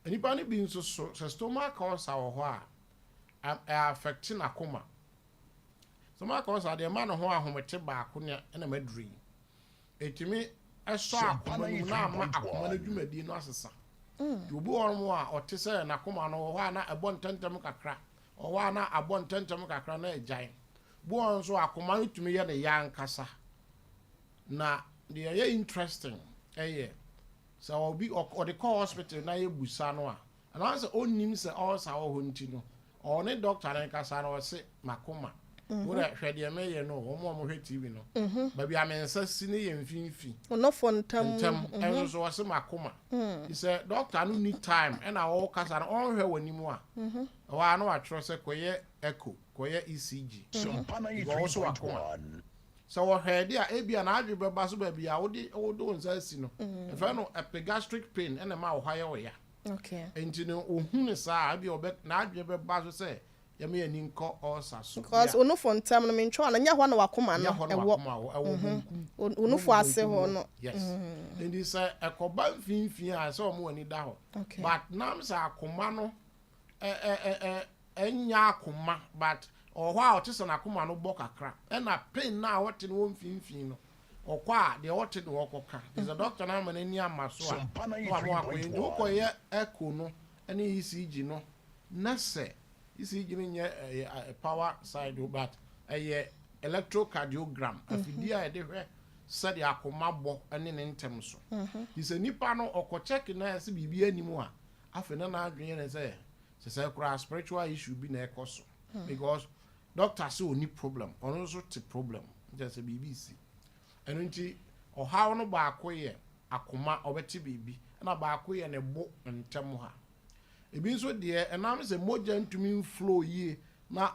enipa ne bi nso so stomach ulcer wo ho a affect na koma stomach ulcer de ma no ho ahomete ba ko ne na maduri etimi eso akoma no na ama akoma no dwumadi no asesa obi won mo a ote se na koma no ho na ebo ntentem kakra o wa na abo ntentem kakra na ejan bo won so akoma no tumi ye ne yankasa na de ye interesting so obi o de call hospital na ye busa no a na say onim se ulcer ho nti no o ne doctor na kasa no se makoma wora hwede me ye no wo mo hwe TV no ba bia mensa sine ye mfinfi no fontam enso so wase makoma he said doctor no need time and I all kasa no on hwe wani mu a wa no atro se koye echo koye ECG wo so akoma so wo hwede a ebia na adwe beba so ba bia wo do nsa si no e fa no epigastric pain and ma wo haye wo ya enti no ohunu sa bia obe na adwe beba so se yame ani nko ulcer so because ono fontam no mentwa na nya ho na wakoma no ewo ono fo ase ho no yes and this ekoba mfinfin a so mo ani da ho but nam sa akoma no enya akoma but o ho a otese na akoma no bo kakra na pain na wote no mfinfin no okwa de wote no okoka is a doctor na man ani amaso a mo akoye do koye echo no ene ECG no na se isi giving a power side but a electrocardiogram afidia e de hwe said akoma bo ene ne ntem so is a nipa no okọ check na se bibia animu a afi na na adwen ne say kura spiritual issue bi na ekoso because doctor say oni problem ono so te problem just a BBC eno nti o hawo no ba akoye akoma obeti bibi na ba akoye ne bo ntem ha ebi nso de enam se moja ntumi flow yie na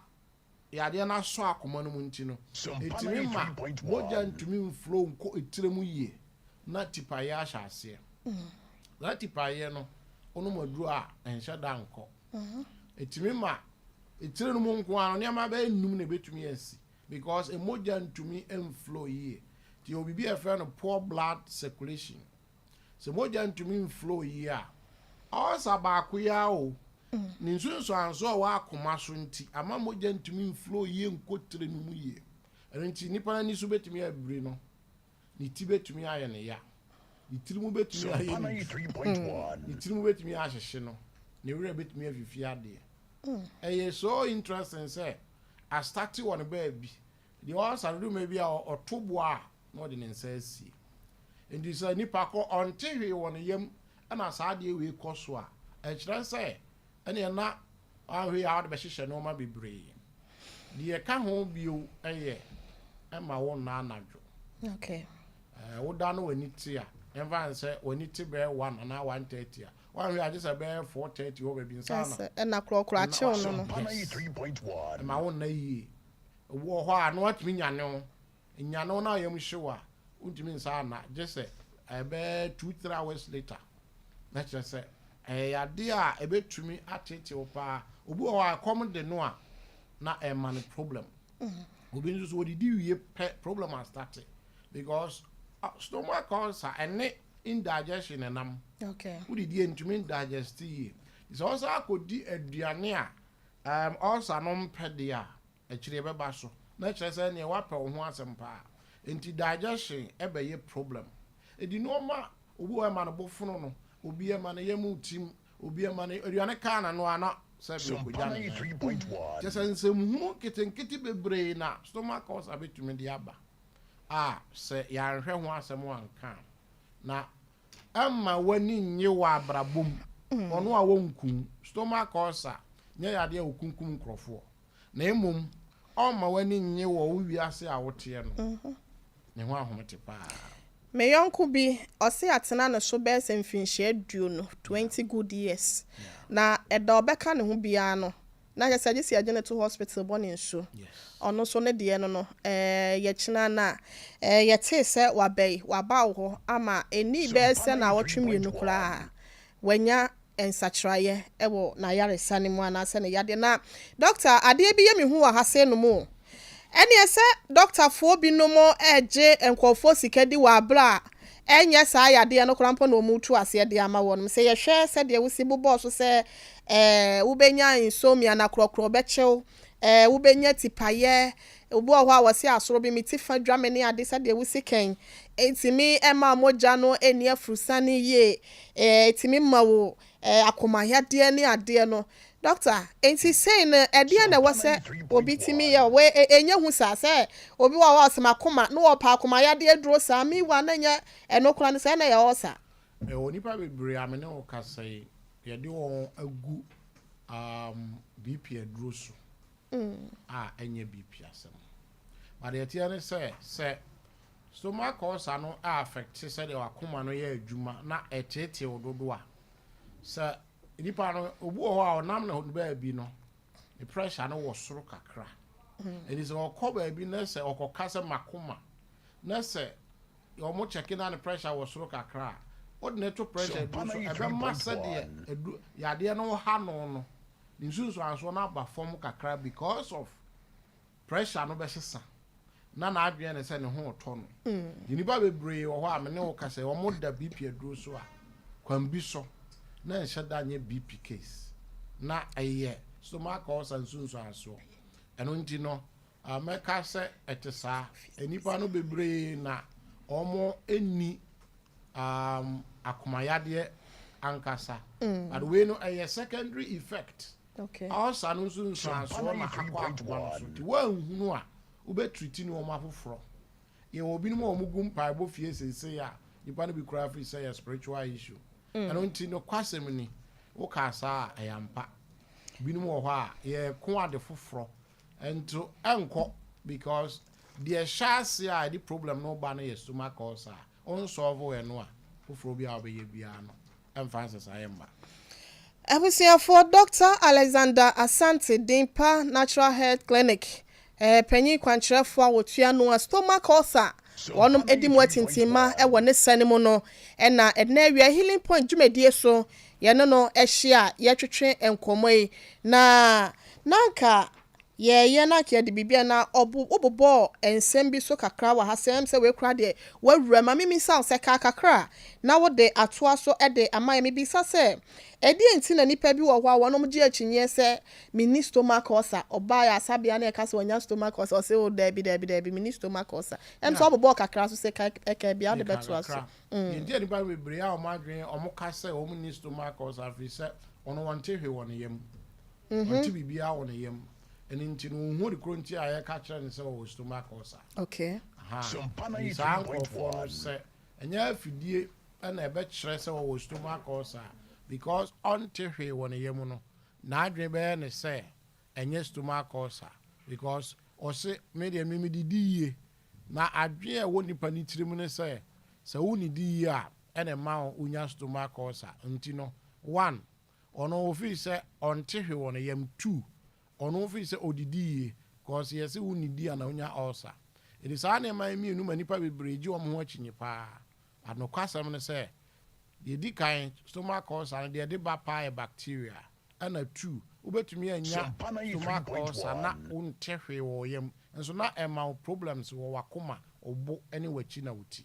yade na so akoma no munti no etimi ma moja ntumi flow nko etiremu yie na tipa ya ahase na tipa ye no ono maduru a enhye da nko etimi ma etirenu mu nko ano ne ma ba enum na betumi asi because emoja ntumi flow yie ti obibi efe no poor blood circulation se moja ntumi flow yie a ulcer ba akuya o ni nsunso anso wa akoma so nti ama moja ntumi flow ye nkotre no mu ye enti nipa ni so betumi abire no ni ti betumi aye ne ya ni tirimu betumi aye ni 3.1 ni tirimu betumi ahehye no ne wura betumi afifi ade So interesting say I started on a baby the ulcer do maybe or two bois more than says and this nipa ko until he won yam and as I deal with Koswa and should I say and you're not we are the best no ma be brave the can home you a year and my own nana okay what done when it's here and Van said when it's bear 1 and 1:30 one we are just a bear 4:30 over being sana and a clock no 93.1. my own nay war no what mean no in yano now you sure wouldn't mean sana just say I bear 2-3 hours later let's just say a dear a bit to me at it opa ubu a common de noa na a man problem ubi just what did you problem has started because stomach ulcer and indigestion and okay who did you into digest it's also I could di aduane a ulcer no pedia a chirebe baso na chese ne wape ho asem pa enti digestion ebe ye problem e di normal obu e man bofuno no obi e man yemu tim obi e man aduane ka na no ana sabi ko Sompa jana 93.1. just nsem hu kitenkiti bebre na stomach ulcer betumi di aba se ya nhwe ho asem anka na amma wani nye wa abrabom ono a wonkum stomach ulcer nye yade okunkum krofo na emom amma wani nye wo wiase a wote no ne ho ahomete pa me yonku bi ose atena no so be semfinhye aduo no 20 good years na eda obeka ne ho bia no na ya saje si agene to hospital boni nso ono so ne de no ye china na ye te se wabei waba wo ama eni be se na wotwemienu kura wanya ensatraye ewo na yare sane mu ana se ne yade na doctor ade bi ye me hu wa hase no mu eni ese doctor fo bi no mo eje enkofo sikadi wa bra enye sa yade no kura mpo no mu tu ase de ama wonum se ye hwe se de wusi bobo so se ubenya insomnia na krokro bechew ubenya tipaye obu oho a wose asoro bi mitifa dwamene ade se de wusi ken etimi ema moja no eni afrusani ye etimi mawo akomahade ne ade no doctor enti say na ade na wose obi timi ye we enye hu sa se obi wa wasema koma no opa akomahade aduro sa mi wa na nya enokura ne se na ye osa onipa bebre amene o kasai yede won agu BP aduro so enye BP asem but the tiane say stomach ulcer no affect say the wakoma no ye adwuma na etete ododo a say nipa no obu ho a onam na ho ba bi no the pressure no was soro kakra it is okoba bi na say okokase makoma na say your mo checking on the pressure was soro kakra ordinary pressure do so ebe massa de yade no ha no nsusu anso na ba form kakra because of pressure no be sesa na adwe ne se ne ho to no nipa bebre wo ho amene wo kase wo mo da BP aduro so a kwambi so na nheda nye BP case na eye stomach ulcer nsusu anso eno nti no ameka se etesa enipa no bebre na omo eni akumayade ankasa but we know a secondary effect okay also no so na akwa so ti wan hunu a ube treat ni o ma foforo ye obi no mo gum pa bo fie sese ya nipa no bi kura free say a spiritual issue and unti no kwasem ni wo ka sa ayampa bi no mo ho a ye ko ade foforo ento enko because the chance ya the problem no ba na ye stomach ulcer on solve we no a foforo bi a obeye bia no emphasis ayemba Abusia for Dr. Alexander Asante Dinpa Natural Health Clinic. Penyi kwankyerefo a wotua no a stomach ulcer. Wonum edimu atintima e wone sanemu no na edna awia healing point dwumadie so ye no ehia ye twetwe enkomoi na nanka ye na ke de bibia na obobo ensem bi so kakra wa hasem se we kra de wawura ma mimi sa se kakra na wo de atoa so e de amaye mi bi sa se edi enti na nipa bi wo ho a wonom gi akyinye se mini stomach ulcer oba ya sabia na e ka se wonya stomach ulcer se o da bi mini stomach ulcer em so obobo kakra so se ka bia de beto aso ndi ni ba bebre a o ma dwen o mo ka se o mini stomach ulcer fi se ono wante hwe won yam ɔnte bibia wɔ ne yam ɛne nti no hu de kronti a yɛ ka kyerɛ ne sɛ wɔ stomach ulcer okay Sompa saa nkɔfoɔ no 93.1. sɛ ɛnyɛ afidie ɛna ɛbɛkyerɛ sɛ wɔwɔ stomach ulcer because ɔnte hwee wɔ ne yam no n'adwene bɛyɛ ne sɛ ɛnyɛ stomach ulcer because ɔse me deɛ me didi yie na adwene a ɛwɔ nipa ne tirim ne sɛ wo ne di yie a ɛna ma wo unya stomach ulcer nti no 1 ɔno ofi sɛ ɔnte hwee wɔ ne yam 2 ɔno ofi sɛ odidi yie because yɛsɛ wo ne di a na unya ulcer ɛdi saa nneɛma yi mmienu ma nipa bebree gye wɔn ho akyinye paa anokwasɛm no sɛ deɛ di kan stomach ulcer no deɛ de ba paa yɛ bacteria ɛna 2 wobɛtumi anya stomach ulcer na wonte hwee wɔ yam nso na ɛma wo problems wɔ wakoma ɔbo ne wakyi na wuti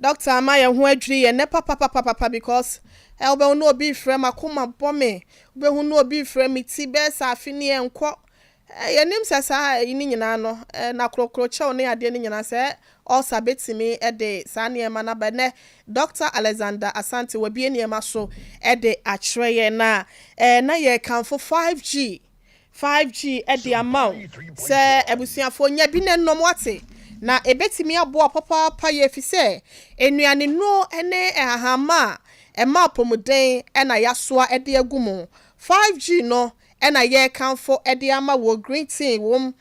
Doctor Amaya hu adwiri ye ne papa because elbe no obi frɛ makoma bɔme be hu no obi frɛ mi ti be sa afini enko ye nim sɛ saa yini nyina no na krokro kyɛw ne ade ne nyina sɛ ulcer betimi de saa ne ma na ba ne Dr. Alexander Asante wabi ne ma so de akyerɛ ye na ye kanfo 5G de amount sɛ ebusuafo nya bi ne nom wate na ebetimi aboa papa ye fi se enuane no ene ahama ema pomuden na yasoa de agumu 5G no na ye kanfo de ama wo green tea wom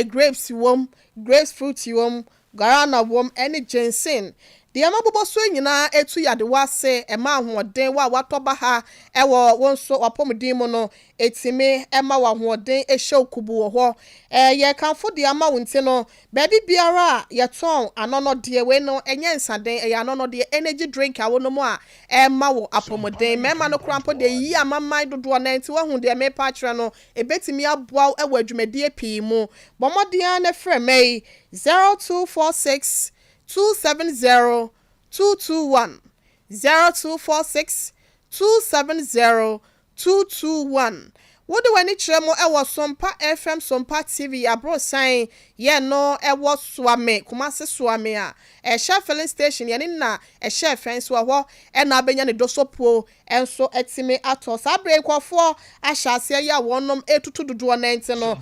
grapes wom grapefruit wom guarana wom ene ginseng de ama bobo so nyina etu yade wase ema ahoden wa watoba ha ewo wonso wapomuden mu no etime ema wa ahoden ehye okubu wo ho ye kanfo de ama wonti no baby biara ye ton anono de we no enye nsaden ye anono de energy drink a wono mu a ema wo apomuden mema no krampo de yi amamman dodo na nti wahu de me pa kire no ebetimi aboa ewo adwumade pii mu bomodea na frɛ mai 0246 270 221 0246 270 221 Wode wani kyerɛ ewo Sompa FM Sompa TV abro sign ye no ewo Suame Kumase Suame a ehye filling station ye na ehye fence wo ho na abenya ne dosopo enso etime ato sa break kwafo ahyase ya wonom etutu dodo na nti no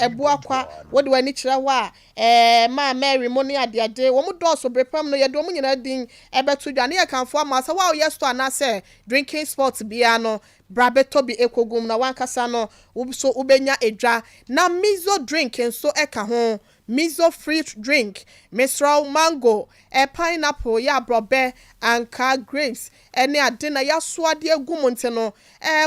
ebuakwa wode wani kyerɛ ho a ma Mary money ade wo mu doso brepam no ye do mu nyina din ebeto dwane ye kanfo ama sa wa ye store na say drinking spot bia no brabeto bi ekogum na wankasa no so ubenya edwa na mizo drink nso eka ho mizo fruit drink misral mango pineapple ya brobe anka grapes ene ade na ya so ade egum nte no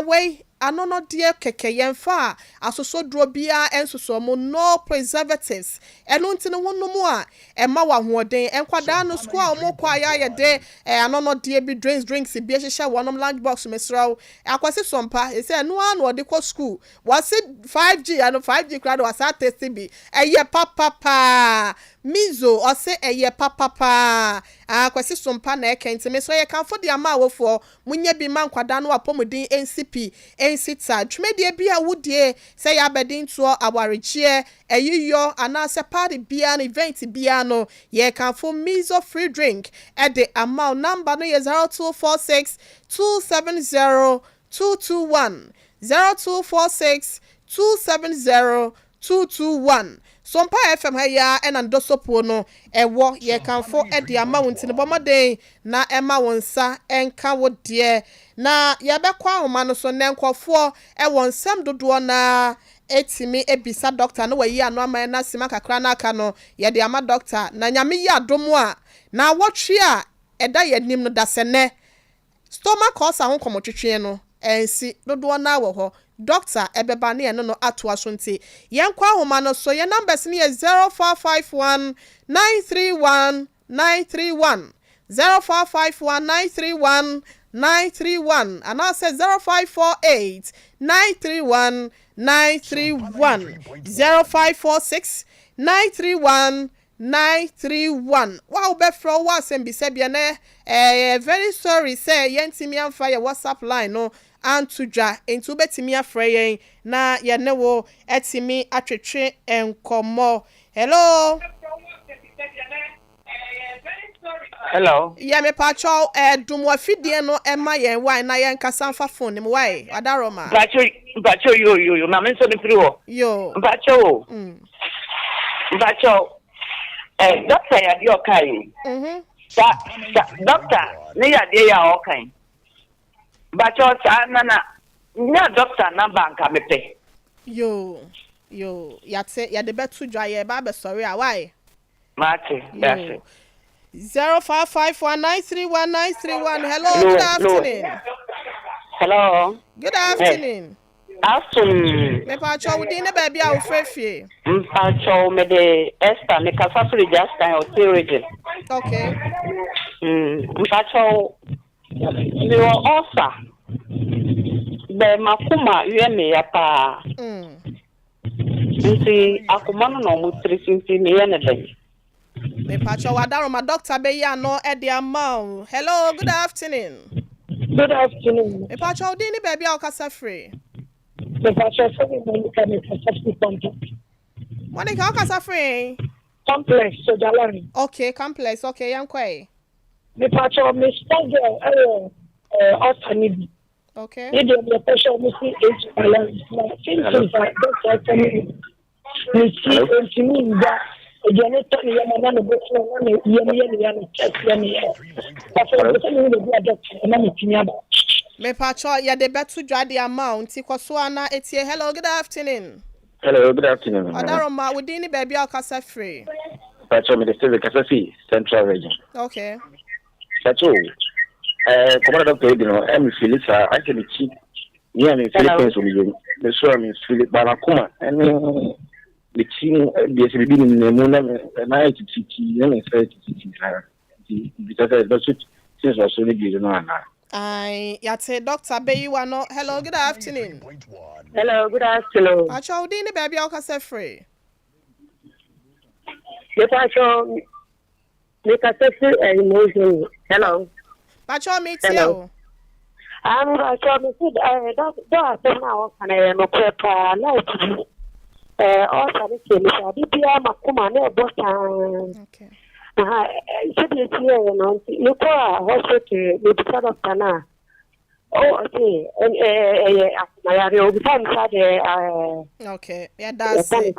we anono de keke yemfa asoso dro bia ensoso mo no preservatives eno nti no wonomu a ema wa hoɔden enkwada no school a mo kwa ya de anono de bi drinks bi ehyehyɛ wonom lunch box mesraw akwase Sompa e say no anu ode kɔ school wase 5G ano 5G crowd wasa test bi eye papa mizo ose eye papa akwase Sompa na ekenti me so ye kanfo de ama awofo munya bi man kwada no apomudin NCP ensita twemedie bia wudie say ya bedin to awarechie eyiyo anase party bia no event bia no ye kanfo mizo free drink at the amount number no ye 0246 270 221 0246 270 221 Sompa FM haya ena ndosopo no ewo ye kanfo de ama wonti ne bomoden na ema wonsa enka wo de na ye bekwa ahoma no so ne nkofo ewo nsam dodo na etimi ebisa doctor no wayi ano ama na sima kakra na aka no ye de ama doctor na nyame yi adomo a na wotwe a eda ye nim no dasene stomach ulcer ho komotwetwe no ensi dodo na wo ho Doctor ebeba ne no ato asonte yenkwa homa no so ye numbers ne 0451 931 931 0451 931 931 and I say 0548 931 931 0546 931 931 wow be fro was and be sebia ne very sorry say yentimi amfa your WhatsApp line no antudwa entu betimi afreyen na ye ne wo etimi atwetwe enkomo hello Hello. Yeah, me pacho dum wa fidie no ema yen why na yen kasa fa phone nim why adaroma. Bacho yo na me so ni free ho. Yo. Bacho. Bacho. Doctor ya di okai. Sa doctor ne ya di ya okai. Bacho sa na doctor na banka mepe. Yo. Yate ya de betu dwa ye ba be sorry a why? Mate. That's it. 0551931931. Hello, good afternoon. Hello. Good afternoon. Afternoon. Me pacho wudi ne baby a wo frefie. Pacho me de Esther me kasa free just time o theory. Okay. Pacho me o Ulcer. Be makuma me ya pa. Nti akuma no mo trisinti me ye ne be. Me pacho wadaro ma doctor be ya no e de amount. Hello, good afternoon. Good afternoon. Me pacho wudi ne baby a wo kasa free. The pastor said we can make a contact. Monica wo kasa free. Complex so Jalani. Okay, complex. Okay, yankwai. The pastor me struggle Ulcer. Okay. Need the pressure me see it balance. Since that doctor me see it me that again it me na no go so na ye check me. Pastor me say me dey doctor na me tinya ba. Me pacho ya de betu dwa the amount ikoso ana etie. Hello, good afternoon. Hello, good afternoon. Adaroma wudi ni baby a kasa free. Pacho me the Kasasi Central Region. Okay. Pacho, Commander Doctor, I'm Philip. I can cheat. Yeah, I'm Philippines. The show I'm Philip Barakuma. And the team, the SBB in the moon, and I to teach, and 30 because that's it. Since I saw you know. Yate Dr. Beyiwano. Hello, good afternoon. Hello, good afternoon. Pacho dini baby o kasa free. The pastor me kasa free emotion. Hello. Pacho meet you. I'm pastor me said don't now can no prepare like also the same so bia makuma na ebotan. Okay. Should you see you go hospital with the doctor now. Oh, okay. Okay. Yeah, that's it.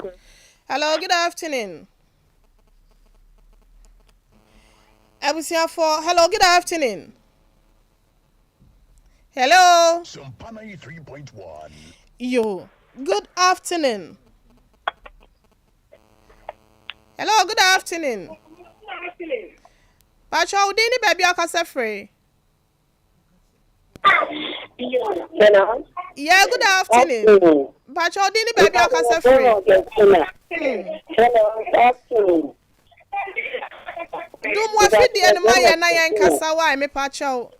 Hello, good afternoon. I was here for hello, good afternoon. Hello. Sompa 93.1. Yo, good afternoon. Hello, good afternoon. Pacho, dini baby o kasa free. Hello. Yeah, good afternoon. Pacho, dini baby o kasa free. Hello, afternoon. Do mo fidie no maye na yen kasa why me pacho.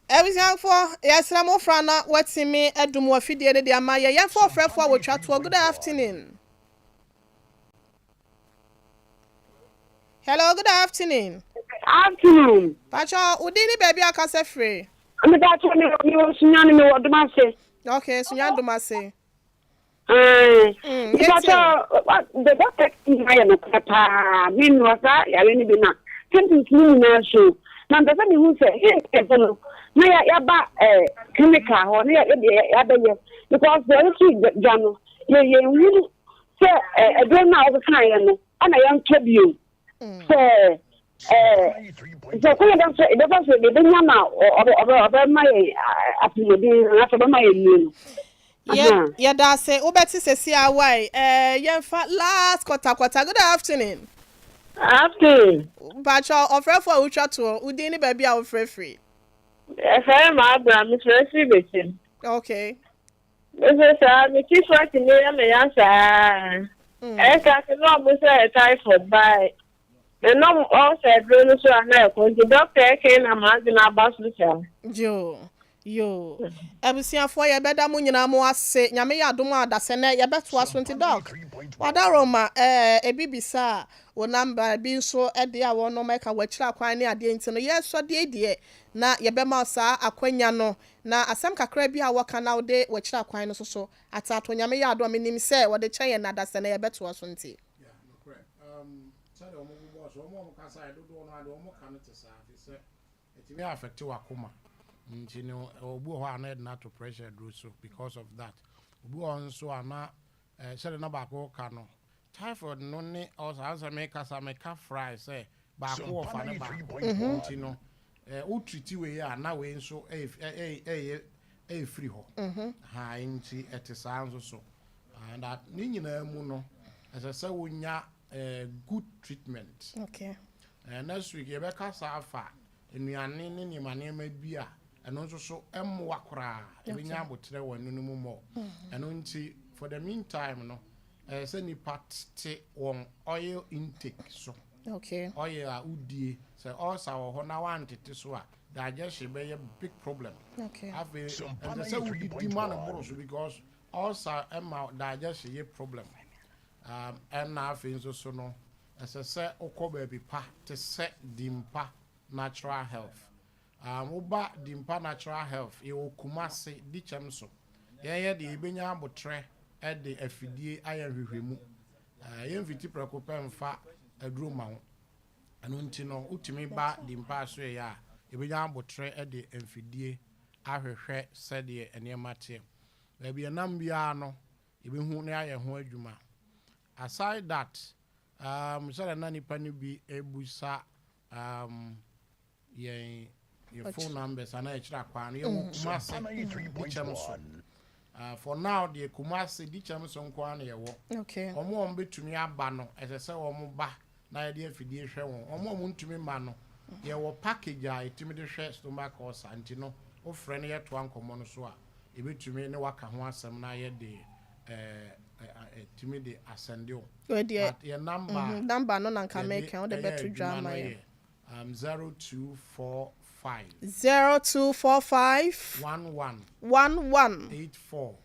Everything for yes, I'm Frana. What's in me? I do more fidie de amaye. Yan for friend for we chat to. Good afternoon. Hello, good afternoon. Afternoon. Pacho, udini baby akase free. I'm about to me what do I say? Okay, so you do my say. Yes, the doctor I am a mean was that I really be not. Something to show. Now, the family who say, hey, no, ya ba chemical or near other year because the other Jano, you say, I don't know the kind and I am tribute. So, so come and say, the person they didn't know or my after my immune. Yeah, that's say, Obeti says, yeah, why? Yeah, last quarter. Good afternoon. After Pacho, offer for Ucha to Udini baby, our free. If I am Abraham, Mr. Sibison. Okay. This is a keep writing me and the answer. I can't know, Mr. Typhoid by. And no also, I don't know, so I know, the doctor came and I'm asking about Lucia. Joe. Yo. Ebusiafo ye beda mu nyina mo ase. Nyame ya adom adase na ye beto aso nti dog. Wada Roma ebibisa wo number bi nso de a wo no meka wachira kwan ne ade nti no yeso de na ye be ma sa akwanya no na asem kakra bi a waka na wo de wachira kwan no so atato nyame ya adom nim se wo de chen na adase na ye beto aso nti. Yeah, no correct. Say the omo boss, omo kasa do no ade omo kan te sa fi se it may affect wakoma. You know, obu ho ana na to pressure do so because of that. Obu on so ana say na ba ko ka no. Typhoid no ne also answer make us make fry say ba ko of ana ba. You know, o treat we ya na we so free ho. Ha nti et sounds so. And that ni nyina mu no as I say wonya good treatment. Okay. Next week you be kasa afa enuane ne ni manema bia eno nso so emwa kora ebinya abotre wanu no mu mo eno nti for the meantime no say ni parte won oil intake so Okay. oil a udie say ulcer ho na wantete so a digestion be a big problem. Okay. Have and say we demand boros because ulcer emma digestion ye problem. And na afi nso so no as I say okoba bi pa te say Dinpa natural health. Oba Dinpa natural health e okumase di chem so. Ye de ebenya abotre e de afidie ayahwehwemu. Ye mfiti prekope mfa aduro ma ho. Anu nti no utimi ba Dinpa so ye a ebenya abotre e de afidie ahwehwe sede enema te. Ba bi enam bia no ebehu ne aye ho adwuma. Aside that, so na nipa ni bi ebusa your phone numbers and I kwan you Kumasi Dichamson. For now the Kumasi Dichamson kwan ye wo. Okay. Omo betumi aba no as I say omo ba na ye afidie hwe won. Omo ntumi ma no ye wo package a etumi de hwe stomach ulcer anti no o frɛ no ye to ankomo no so a e betumi ne waka ho asɛm na ye de timid ascendio. Your number no nanka make on the better drama. 0245 0245 11 84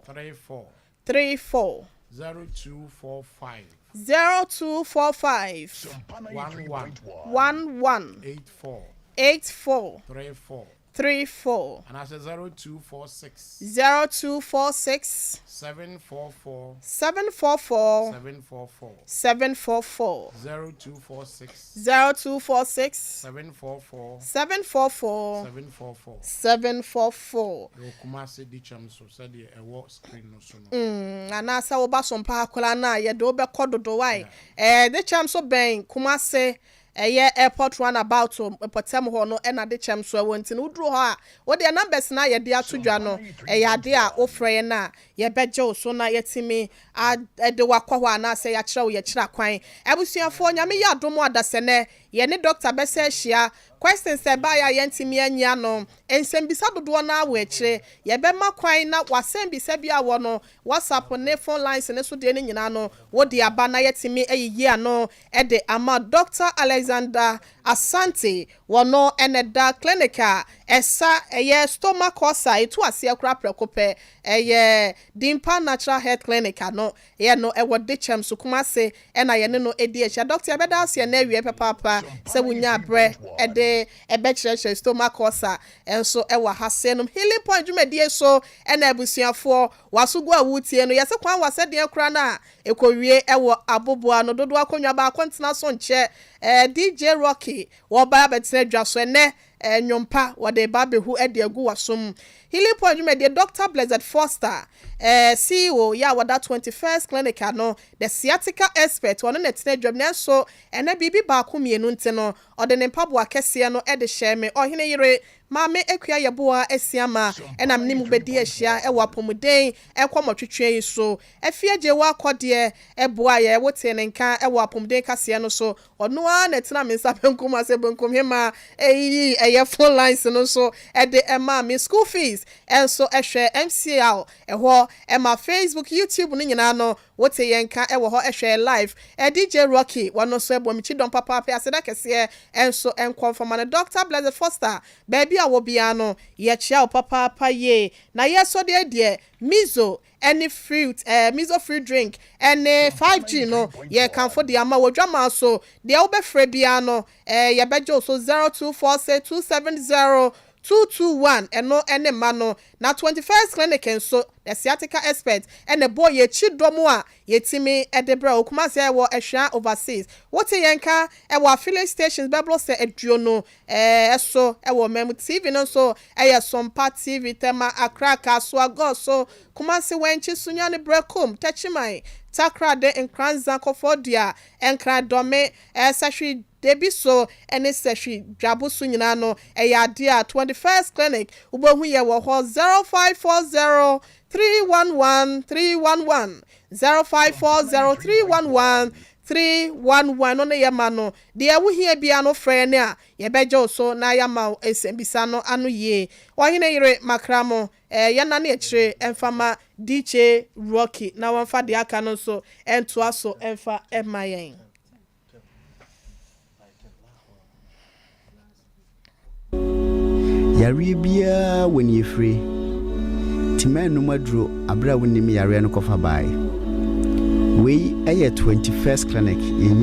34 0245 11 84 34 and I said 0246 744 744 0246 744 Kumasi Dicham so said a war screen no so and I saw Sompa akola na ye do be kododo why the cham so ben Kumasi airport run about potem ho no na de chem so wonti no duro ho a wo de numbers na ye de atodwa no ya de a ofre na ye beje so na yetimi de wakwa ho na se ya kire wo ye kira kwan abusuafo nyame ya adomo adase ne ye ne doctor bese ahia questions se ba ya yentimi anya no ensem bisa dodo na wo akire ye be makwan na wasem bisa bia wo no WhatsApp ne phone lines ne so de ne nyina no wo de aba na yetimi ayiyi ano de ama Dr. Alexander Asante wono eneda clinica esa eye stomach ulcer etu ase akura prekope eye Dinpa natural health clinic no ye no e wode chem so Kumasi na ye ne no edi echa doctor beda ase na awie papa se wunya bre de ebe chire stomach ulcer enso e wa hasenum healing point dwumedie so na abusuafo wasugo awutie no yese kwan wase de akura na ekowie e wo aboboa no dodo akonwa ba kontena so nche DJ Rocky wo ba betre dwa so ne nyompa wo de ba behu e de agu wasom healing point dwumedie Dr. Blessed Foster CEO ya wada 21st clinic no the sciatica expert wono netina dwam na so ena bibi ba ko mienu ntino ode ne mpabo akese no e de hyeme ohene yire maame ekua yeboa asiama enam nimu bedi ahia e wapomuden e kwamotwetwe so afiaje wa akode e boa ye wote ne nka e wapomuden kase no so ono a netina mensa penkum ase benkum hema eyi your phone lines no so the me school fees and so share MCL my Facebook YouTube no nyina no wote yenka share live DJ Rocky one so ebo michi don papa aseda kese and so confirm na Dr. Blessed Foster baby a wo bia no ye chia papa ye na ye so de mizo any fruit mizo fruit drink and 5G no ye can for the ama wodwama so de obefre bia no ye bejo so 0246270221 no ene ma no na 21st clinic and so the sciatica expert and the boy ye chidomo a yetimi edebra okuma se wo ehwa overseas what yenka e wo affiliate stations beblo se eduo no so e wo mem TV no so e Sompa TV tema Accra Kaswa go so kuma se wenchi sunya ne brekom tachimai takra de enkranza kofodia enkra dome sahwi debi so ene sahwi dwabosu nyina no ade a 21st clinic ubohu ye wo 0540 311 0540311311 no ye ma no de awu hia bia no frɛ ne a ye bejo so na ya ma esembisa no anu ye ohene yire makramo ya na ne ekire emfama DJ Rocky na wamfa de aka no so entoa so emfa emayen yare bia when you free timanu madro abra wonim yare no kofa bai we 21st clinic in